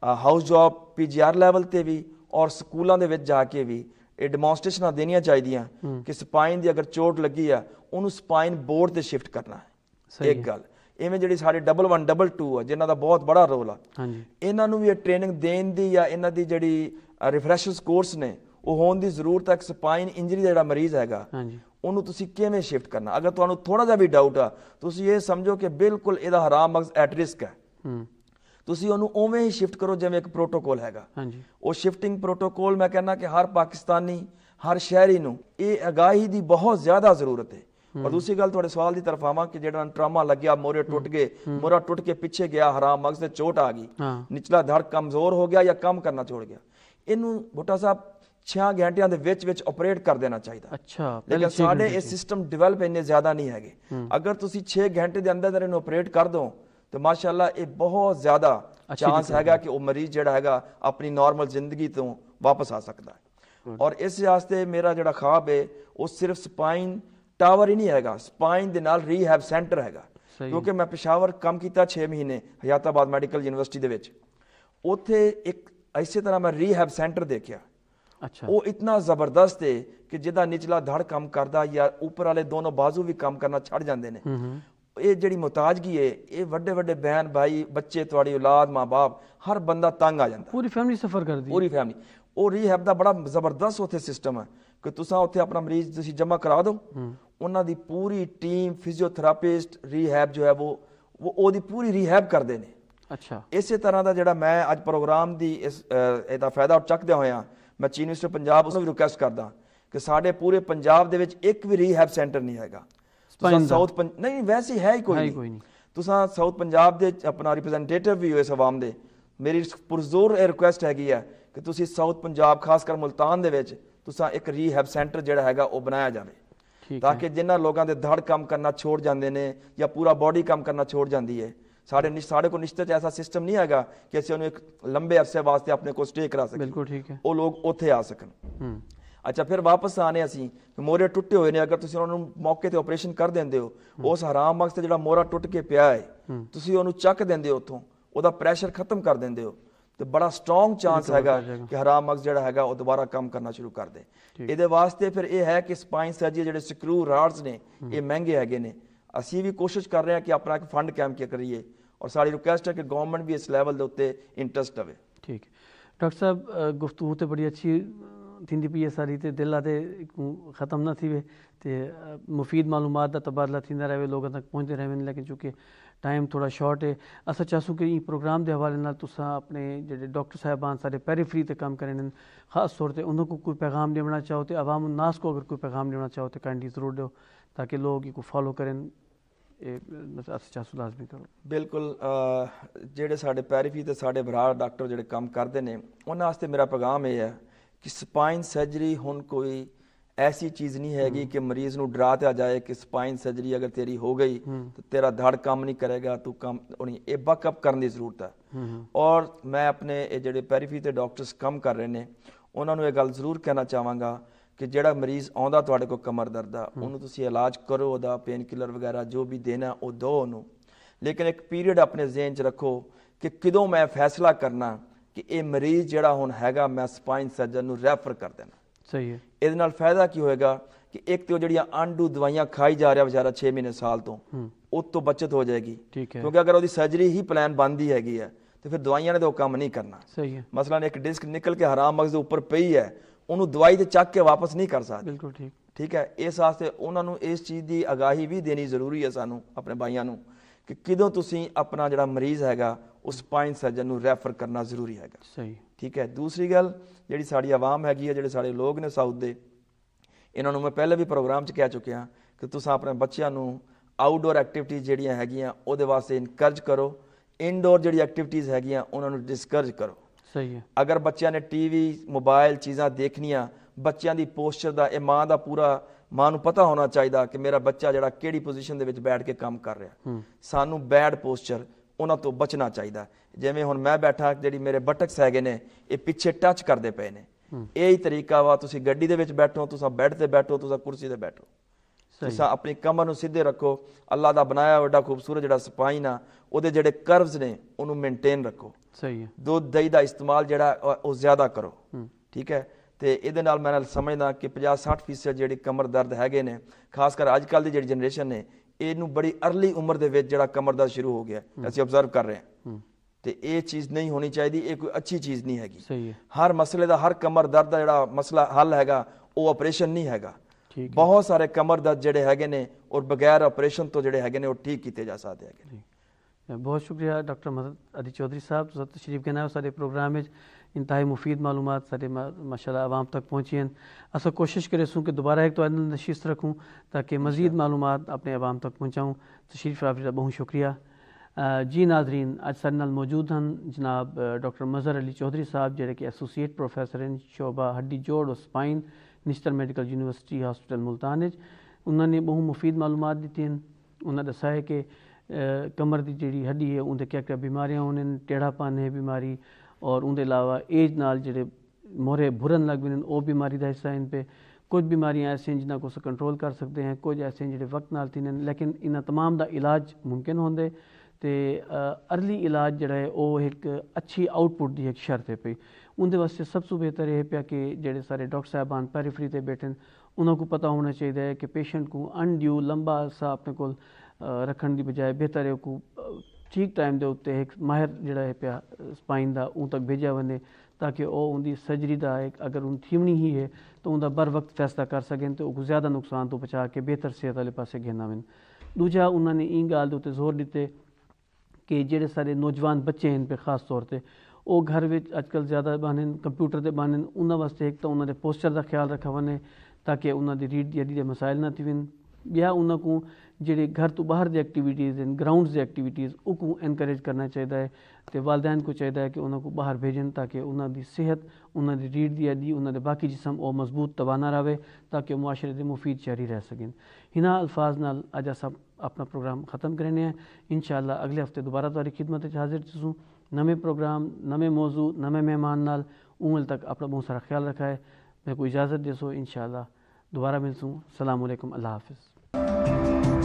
ਹਾਊਸ ਜੌਬ PGR ਲੈਵਲ ਤੇ ਵੀ ਔਰ ਸਕੂਲਾਂ ਦੇ ਵਿੱਚ ਜਾ ਕੇ ਵੀ ਇਹ ਡੈਮੋਨਸਟ੍ਰੇਸ਼ਨਾਂ ਦੇਣੀਆਂ ਚਾਹੀਦੀਆਂ ਕਿ ਸਪਾਈਨ ਦੀ ਅਗਰ ਚੋਟ ਲੱਗੀ ਆ ਉਹਨੂੰ ਸਪਾਈਨ ਬੋਰਡ ਤੇ ਸ਼ਿਫਟ ਕਰਨਾ ਹੈ। ਇੱਕ ਗੱਲ ਇਵੇਂ ਜਿਹੜੀ ਸਾਡੇ 11 22 ਆ ਜਿਨ੍ਹਾਂ ਦਾ ਬਹੁਤ ਬੜਾ ਰੋਲ ਆ ਇਹਨਾਂ ਨੂੰ ਵੀ ਇਹ ਟ੍ਰੇਨਿੰਗ ਦੇਣ ਦੀ ਜਾਂ ਇਹਨਾਂ ਦੀ ਜਿਹੜੀ ਰਿਫਰੈਸ਼ਰਸ ਕੋਰਸ ਨੇ ਉਹ ਹੋਣ ਦੀ ਜ਼ਰੂਰਤ ਹੈ ਕਿ ਸਪਾਈਨ ਇੰਜਰੀ ਦਾ ਜਿਹੜਾ ਮਰੀਜ਼ ਹੈਗਾ ਉਹਨੂੰ ਤੁਸੀਂ ਕਿਵੇਂ ਸ਼ਿਫਟ ਕਰਨਾ। ਅਗਰ ਤੁਹਾਨੂੰ ਥੋੜਾ ਜਿਹਾ ਵੀ ਡਾਊਟ ਆ ਤੁਸੀਂ ਇਹ ਸਮਝੋ ਕਿ ਬਿਲਕੁਲ ਇਹਦਾ ਹਰਾਮ ਮਗਜ਼ ਐਟ ਰਿਸਕ ਹੈ ਤੁਸੀਂ ਉਹਨੂੰ ਉਵੇਂ ਹੀ ਸ਼ਿਫਟ ਕਰੋ ਜਿਵੇਂ ਇੱਕ ਪ੍ਰੋਟੋਕੋਲ ਹੈਗਾ। ਉਹ ਸ਼ਿਫਟਿੰਗ ਪ੍ਰੋਟੋਕੋਲ ਮੈਂ ਕਹਿੰਦਾ ਕਿ ਹਰ ਪਾਕਿਸਤਾਨੀ ਹਰ ਸ਼ਹਿਰੀ ਨੂੰ ਇਹ ਆਗਾਹੀ ਦੀ ਬਹੁਤ ਜ਼ਿਆਦਾ ਜ਼ਰੂਰਤ ਹੈ। और दूसरी गल थोड़े सवाल की तरफ आवा कि जेड़ा ट्रामा लग्या मोरे टुट गए मोरा टुट के पिछे गया हराम मगज से चोट आ गई निचला धड़ कमजोर हो गया या काम करना छोड़ गया इनू भुट्टा साहब 6 घंटिया ਦੇ ਵਿੱਚ ਆਪਰੇਟ ਕਰ ਦੇਣਾ ਚਾਹੀਦਾ। ਅੱਛਾ ਲੇਕਿਨ ਸਾਡੇ ਇਹ ਸਿਸਟਮ ਡਿਵੈਲਪ ਇੰਨੇ ਜ਼ਿਆਦਾ ਨਹੀਂ ਹੈਗੇ। ਅਗਰ ਤੁਸੀਂ 6 ਘੰਟੇ ਦੇ ਅੰਦਰ ਇਹਨੂੰ ਆਪਰੇਟ ਕਰ ਦੋ ਤੇ ਮਾਸ਼ਾਅੱਲਾ ਇਹ ਬਹੁਤ ਜ਼ਿਆਦਾ ਚਾਂਸ ਹੈਗਾ ਕਿ ਉਹ ਮਰੀਜ਼ ਜਿਹੜਾ ਹੈਗਾ ਆਪਣੀ ਨਾਰਮਲ ਜ਼ਿੰਦਗੀ ਤੋਂ ਵਾਪਸ ਆ ਸਕਦਾ ਹੈ। ਔਰ ਇਸ ਵਾਸਤੇ ਮੇਰਾ ਜਿਹੜਾ ਖਾਬ ਹੈ ਉਹ ਸਿਰਫ ਸਪਾਈਨ टावर ही नहीं हैगा स्पाइन दे नाल रीहैब सेंटर हैगा क्योंकि मैं पेशावर काम किया 6 महीने हयाताबाद मैडिकल यूनिवर्सिटी दे विच उत्थे एक इसे तरह मैं रीहैब सेंटर देखा। अच्छा वो इतना जबरदस्त है कि जिदा निचला धड़ काम करदा या ऊपर वाले दोनों बाजू भी काम करना छड़ जांदे ने। ये जिहड़ी मुताजगी है ये वड्डे वड्डे बहन भाई बच्चे तुहाडी औलाद माँ बाप हर बंदा तंग आ जांदा पूरी फैमिली सफर करदी पूरी फैमिली। वो रीहैब दा बड़ा जबरदस्त उत्थे सिस्टम है कि तुसां उत्थे अपना मरीज तुसीं जमा करा दो ਉਹਨਾਂ ਦੀ ਪੂਰੀ ਟੀਮ ਫਿਜ਼ੀਓਥੈਰੇਪਿਸਟ ਰੀਹੈਬ ਜੋ ਹੈ ਉਹ ਉਹਦੀ ਪੂਰੀ ਰੀਹੈਬ ਕਰਦੇ ਨੇ। ਅੱਛਾ ਇਸੇ ਤਰ੍ਹਾਂ ਦਾ ਜਿਹੜਾ ਮੈਂ ਅੱਜ ਪ੍ਰੋਗਰਾਮ ਦੀ ਇਹਦਾ ਫਾਇਦਾ ਚੱਕਦਿਆਂ ਹੋਇਆ ਮੈਂ ਚੀਫ ਮਿਨਿਸਟਰ ਪੰਜਾਬ ਉਸ ਨੂੰ ਵੀ ਰਿਕੁਐਸਟ ਕਰਦਾ ਕਿ ਸਾਡੇ ਪੂਰੇ ਪੰਜਾਬ ਦੇ ਵਿੱਚ ਇੱਕ ਵੀ ਰੀਹੈਬ ਸੈਂਟਰ ਨਹੀਂ ਹੈਗਾ। ਤੁਸੀਂ ਸਾਊਥ ਨਹੀਂ ਵੈਸੇ ਹੈ ਹੀ ਕੋਈ ਨਹੀਂ ਤੁਸੀਂ ਸਾਊਥ ਪੰਜਾਬ ਦੇ ਆਪਣਾ ਰਿਪਰੈਜ਼ੈਂਟੇਟਿਵ ਵੀ ਹੋ ਇਸ ਆਵਾਮ ਦੇ ਮੇਰੀ ਪੁਰਜ਼ੋਰ ਇਹ ਰਿਕੁਐਸਟ ਹੈਗੀ ਹੈ ਕਿ ਤੁਸੀਂ ਸਾਊਥ ਪੰਜਾਬ ਖਾਸ ਕਰ ਮੁਲਤਾਨ ਦੇ ਵਿੱਚ ਤੁਸੀਂ ਇੱਕ ਰੀਹੈਬ ਸੈਂਟਰ ਜਿਹੜਾ ਹੈਗਾ ਉਹ ਬਣਾਇਆ ਜਾਵੇ ताकि जिन्होंने लोगों के धड़ काम करना छोड़ जाते हैं या पूरा बॉडी काम करना छोड़ जाती है साढ़े को निश्चित ऐसा सिस्टम नहीं है कि असं उन्हें एक लंबे अरसे वास्ते अपने को स्टे करा सकें। बिल्कुल ठीक है वो लोग उत्थे आ सकन। अच्छा फिर वापस आने असी मोरे टुटे हुए ने अगर तुसीं उन्होंने मौके ते ऑपरेशन कर देंदे हो उस हराम मगज ते जिहड़ा मोरा टुट के पिया है तुसीं उहनूं चक देंदे हो उत्थों उहदा प्रैशर खत्म कर देंदे हो तो बड़ा स्ट्रॉन्ग चांस हैगा कि हराम मगज जिहड़ा हैगा वो दोबारा काम करना शुरू कर दे। ਇਹਦੇ ਵਾਸਤੇ ਫਿਰ ਇਹ ਹੈ ਕਿ ਸਪਾਈਨ ਸਰਜਰੀ ਜਿਹੜੇ ਸਕਰੂ ਰਾਡਸ ਨੇ ਇਹ ਮਹਿੰਗੇ ਹੈਗੇ ਨੇ। ਅਸੀਂ ਵੀ ਕੋਸ਼ਿਸ਼ ਕਰ ਰਹੇ ਹਾਂ ਕਿ ਆਪਣਾ ਇੱਕ ਫੰਡ ਕੈਂਪ ਕਰੀਏ ਔਰ ਸਾਡੀ ਰਿਕੁਐਸਟ ਹੈ ਕਿ ਗਵਰਨਮੈਂਟ ਵੀ ਇਸ ਲੈਵਲ ਦੇ ਉੱਤੇ ਇੰਟਰਸਟ ਹੋਵੇ। ਠੀਕ डॉक्टर साहब गुफ्तगू तो बड़ी अच्छी थींदी पई है सारी ते दिल ते ख़त्म न थी वे ते मुफीद मालूमात का तबादला थींदा रहे लोगों तक पहुँचते रहे लेकिन चूँकि टाइम थोड़ा शॉर्ट है असां चाहसूं कि प्रोग्राम के हवाले नाल तुसां अपने जेडे डॉक्टर साहबान सारे पेरीफ्री ते काम करें खास तौर पर उन्होंने कोई पैगाम देना चाहो तो अवाम उन्नास को अगर कोई पैगाम देना चाहो तो काइंडली ज़रूर दो ताकि लोग को फॉलो करें लाजमी करो। बिल्कुल जेडे साडे पैरीफ्री ते साडे भरा डॉक्टर जेडे काम करते हैं उन्होंने वास्ते मेरा पैगाम यह है कि स्पाइन सर्जरी हुण कोई ऐसी चीज़ नहीं हैगी कि मरीज नूं डरा दिया जाए कि स्पाइन सर्जरी अगर तेरी हो गई तो तेरा धड़ काम नहीं करेगा तू काम नहीं ये बकअप करने की जरूरत है। और मैं अपने जेडे पैरीफ्री ते डॉक्टर्स काम कर रहे हैं उन्होंने ये गल जरूर कहना चाहांगा कि ਜਿਹੜਾ ਮਰੀਜ਼ ਆਉਂਦਾ ਤੁਹਾਡੇ ਕੋਲ ਕਮਰ ਦਰਦ ਦਾ ਉਹਨੂੰ ਤੁਸੀਂ ਇਲਾਜ ਕਰੋ ਉਹਦਾ ਪੇਨ ਕਿਲਰ ਵਗੈਰਾ ਜੋ ਵੀ ਦੇਣਾ ਉਹ ਦਿਓ ਉਹਨੂੰ ਲੇਕਿਨ ਇੱਕ ਪੀਰੀਅਡ ਆਪਣੇ ਜ਼ਿਹਨ 'ਚ ਰੱਖੋ ਕਿ ਕਦੋਂ ਮੈਂ ਫੈਸਲਾ ਕਰਨਾ ਕਿ ਇਹ ਮਰੀਜ਼ ਜਿਹੜਾ ਹੁਣ ਹੈਗਾ ਮੈਂ ਸਪਾਈਨ ਸਰਜਨ ਨੂੰ ਰੈਫਰ ਕਰ ਦੇਣਾ। ਸਹੀ ਹੈ ਇਹਦੇ ਨਾਲ ਫਾਇਦਾ ਕੀ ਹੋਏਗਾ ਕਿ ਇੱਕ ਤੇ ਉਹ ਜਿਹੜੀਆਂ ਆਂਡੂ ਦਵਾਈਆਂ ਖਾਈ ਜਾ ਰਿਹਾ ਵਿਚਾਰਾ 6 ਮਹੀਨੇ ਸਾਲ ਤੋਂ ਉਹ ਤੋਂ ਬਚਤ ਹੋ ਜਾਏਗੀ ਕਿਉਂਕਿ ਅਗਰ ਉਹਦੀ ਸਰਜਰੀ ਹੀ ਪਲਾਨ ਬਣਦੀ ਹੈਗੀ ਹੈ तो फिर दवाइयां ने तो काम नहीं करना। सही है मसलन एक डिस्क निकल के हराम मगज ऊपर पई है ਉਹਨੂੰ ਦਵਾਈ ਤੇ ਚੱਕ ਕੇ ਵਾਪਸ ਨਹੀਂ ਕਰ ਸਕਦੇ। ਬਿਲਕੁਲ ਠੀਕ। ਠੀਕ ਹੈ, ਇਸ ਵਾਸਤੇ ਉਹਨਾਂ ਨੂੰ ਇਸ ਚੀਜ਼ ਦੀ ਅਗਾਹੀ ਵੀ ਦੇਣੀ ਜ਼ਰੂਰੀ ਹੈ ਸਾਨੂੰ ਆਪਣੇ ਭਾਈਆਂ ਨੂੰ ਕਿ ਕਿਦੋਂ ਤੁਸੀਂ ਆਪਣਾ ਜਿਹੜਾ ਮਰੀਜ਼ ਹੈਗਾ ਉਹ ਸਪਾਈਨ ਸਰਜਨ ਨੂੰ ਰੈਫਰ ਕਰਨਾ ਜ਼ਰੂਰੀ ਹੈਗਾ। ਸਹੀ। ਠੀਕ ਹੈ। ਦੂਸਰੀ ਗੱਲ ਜਿਹੜੀ ਸਾਡੀ ਆਵਾਮ ਹੈਗੀ ਹੈ, ਜਿਹੜੇ ਸਾਡੇ ਲੋਕ ਨੇ ਸਾਊਥ ਦੇ, ਇਹਨਾਂ ਨੂੰ ਮੈਂ ਪਹਿਲੇ ਵੀ ਪ੍ਰੋਗਰਾਮ 'ਚ ਕਹਿ ਚੁੱਕਿਆ ਕਿ ਤੁਸੀਂ ਆਪਣੇ ਬੱਚਿਆਂ ਨੂੰ ਆਊਟਡੋਰ ਐਕਟੀਵਿਟੀਜ਼ ਜਿਹੜੀਆਂ ਹੈਗੀਆਂ ਉਹਦੇ ਵਾਸਤੇ ਇਨਕਰਜ ਕਰੋ, ਇਨਡੋਰ ਜਿਹੜੀ ਐਕਟੀਵਿਟੀਜ਼ ਹੈਗੀਆਂ ਉਹਨਾਂ ਨੂੰ ਡਿਸਕਰਜ ਕਰੋ। ਸਹੀ ਹੈ। ਅਗਰ ਬੱਚਿਆਂ ਨੇ ਟੀਵੀ ਮੋਬਾਈਲ ਚੀਜ਼ਾਂ ਦੇਖਣੀਆਂ, ਬੱਚਿਆਂ ਦੀ ਪੋਸਚਰ ਦਾ, ਇਹ ਮਾਂ ਦਾ ਪੂਰਾ ਮਾਂ ਨੂੰ ਪਤਾ ਹੋਣਾ ਚਾਹੀਦਾ ਕਿ ਮੇਰਾ ਬੱਚਾ ਜਿਹੜਾ ਕਿਹੜੀ ਪੋਜੀਸ਼ਨ ਦੇ ਵਿੱਚ ਬੈਠ ਕੇ ਕੰਮ ਕਰ ਰਿਹਾ। ਸਾਨੂੰ ਬੈਡ ਪੋਸਚਰ ਉਹਨਾਂ ਤੋਂ ਬਚਣਾ ਚਾਹੀਦਾ। ਜਿਵੇਂ ਹੁਣ ਮੈਂ ਬੈਠਾ, ਜਿਹੜੀ ਮੇਰੇ ਬਟਕਸ ਹੈਗੇ ਨੇ ਇਹ ਪਿੱਛੇ ਟੱਚ ਕਰਦੇ ਪਏ ਨੇ, ਇਹ ਹੀ ਤਰੀਕਾ ਵਾ। ਤੁਸੀਂ ਗੱਡੀ ਦੇ ਵਿੱਚ ਬੈਠੋ, ਤੁਸੀਂ ਬੈੱਡ ਤੇ ਬੈਠੋ, ਤੁਸੀਂ ਕੁਰਸੀ ਤੇ ਬੈਠੋ, ਤੁਸੀਂ ਆਪਣੀ ਕਮਰ ਨੂੰ ਸਿੱਧੇ ਰੱਖੋ। ਅੱਲਾ ਦਾ ਬਣਾਇਆ ਵੱਡਾ ਖੂਬਸੂਰਤ ਜਿਹੜਾ ਸਪਾਈਨ ਆ, ਉਹਦੇ ਜਿਹੜੇ ਕਰਵਸ ਨੇ ਉਹਨੂੰ ਮੇਨਟੇਨ ਰੱਖੋ। ਸਹੀ ਹੈ। ਦੁੱਧ ਦਹੀਂ ਦਾ ਇਸਤੇਮਾਲ ਜਿਹੜਾ ਉਹ ਜ਼ਿਆਦਾ ਕਰੋ। ਠੀਕ ਹੈ। ਤੇ ਇਹਦੇ ਨਾਲ ਮੈਂ ਸਮਝਦਾ ਕਿ 50-60% ਜਿਹੜੀ ਕਮਰ ਦਰਦ ਹੈਗੇ ਨੇ, ਖਾਸ ਕਰ ਅੱਜ ਕੱਲ੍ਹ ਦੀ ਜਿਹੜੀ ਜਨਰੇਸ਼ਨ ਨੇ, ਇਹਨੂੰ ਬੜੀ ਅਰਲੀ ਉਮਰ ਦੇ ਵਿੱਚ ਜਿਹੜਾ ਕਮਰ ਦਰਦ ਸ਼ੁਰੂ ਹੋ ਗਿਆ, ਅਸੀਂ ਆਬਜ਼ਰਵ ਕਰ ਰਹੇ ਹਾਂ। ਤੇ ਇਹ ਚੀਜ਼ ਨਹੀਂ ਹੋਣੀ ਚਾਹੀਦੀ, ਇਹ ਕੋਈ ਅੱਛੀ ਚੀਜ਼ ਨਹੀਂ ਹੈਗੀ। ਸਹੀ ਹੈ। ਹਰ ਮਸਲੇ ਦਾ, ਹਰ ਕਮਰ ਦਰਦ ਦਾ ਜਿਹੜਾ ਮਸਲਾ ਹੱਲ ਹੈਗਾ ਉਹ ਆਪਰੇਸ਼ਨ ਨਹੀਂ ਹੈਗਾ। ਬਹੁਤ ਸਾਰੇ ਕਮਰ ਦਰਦ ਜਿਹੜੇ ਹੈਗੇ ਨੇ ਔਰ ਬਗੈਰ ਆਪਰੇਸ਼ਨ ਤੋਂ ਜਿਹੜੇ ਹੈਗੇ ਨੇ ਉਹ ਠੀਕ ਕੀਤੇ ਜਾ ਸਕਦੇ ਹੈਗੇ। बहुत शुक्रिया डॉक्टर मदद अली चौधरी साहब, तुस तशरीफ कहना सारे प्रोग्राम में इंतहाई मुफीद मालूमात सारे माशाल्लाह आवाम तक पहुँची हैं। असा कोशिश करें कि दोबारा एक तो नशीस्त रखूँ ताकि मज़ीद मालूमात अपने आवाम तक पहुँचाऊँ। तशरीफ आफरी का बहुत शुक्रिया। जी नाजरीन, अज सारे नाल मौजूद हैं जनाब डॉक्टर मजहर अली चौधरी साहब जिहड़े कि एसोसीएट प्रोफैसर हैं शोबा हड्डी जोड़ और spine Nishtar medical university hospital Multan. उन्होंने बहुत मुफीद मालूमात दी हैं। उन्होंने दसा है कि कमर की जी हड्डी है उनके क्या क्या बीमारियां होने, टेढ़ापन है बीमारी, और उनके अलावा एज नाल जेडे मोहरे भुरन लग पे वो बीमारी का हिस्सा इन पे। कुछ बीमारियां ऐसे जिन्हें को कंट्रोल कर सकते हैं, कुछ ऐसे जो वक्त नाल थी, लेकिन इन तमाम का इलाज मुमकिन होंगे। तो अर्ली इलाज जड़ा है वो एक अच्छी आउटपुट की एक शर्त है पई। उनके वास्ते सब तो बेहतर यह पिया कि जेडे सारे डॉक्टर साहबान पेरीफरी से बैठे उन्होंने पता होना चाहिए कि पेशेंट को अनड्यू लंबा अरसा अपने को रखने की बजाय बेहतर है को ठीक टाइम के उत्ते एक माहिर जड़ा है पिया स्पाइन का उन तक भेजा वने ताकि वह उनकी सर्जरी का एक अगर उन थीवनी ही है तो उनका बर वक्त फैसला कर सकें तो ज़्यादा नुकसान तो बचा के बेहतर सेहत वाले पासे घेना वन। दूजा उन्होंने इन गाल के उत्ते जोर दिते कि जेडे सारे नौजवान बच्चे हैं इन पर खास तौर पर वो घर में अजकल ज़्यादा बने कंप्यूटर से बने, उन्होंने वास्ते एक तो उन्होंने पोस्चर का ख्याल रखा वने ताकि उन्होंने रीढ़ दी हड्डी के मसाइल ना थी वन। या उन्होंने जेडे घर तो बाहर की एक्टिविटीज़ हैं ग्राउंड्स की एक्टिविटीज़ उनको एनकरेज करना चाहिए है। तो वालदैन को चाहिए है कि उन्होंने बाहर भेजन ताकि उन्होंने सेहत, उन्होंने रीढ़ की हड्डी, उन्होंने बाकी जिसम और मजबूत तवाना रहे ताकि मुआशरे के मुफीद शहरी रह सकें। इन्होंने अल्फाज नाल अज अस अपना प्रोग्राम ख़त्म करने हैं। इंशाअल्लाह अगले हफ्ते दोबारा तुहाडी खिदमत हाजिर थीसूं नवे प्रोग्राम, नवे मौजू, नवे मेहमान नाल। उमल तक अपना बहुत सारा ख्याल रखा है। मैं कोई इजाज़त देसो, इंशाअल्लाह दोबारा मिलसूँ। अस्सलामु अलैकुम, अल्लाह हाफिज़।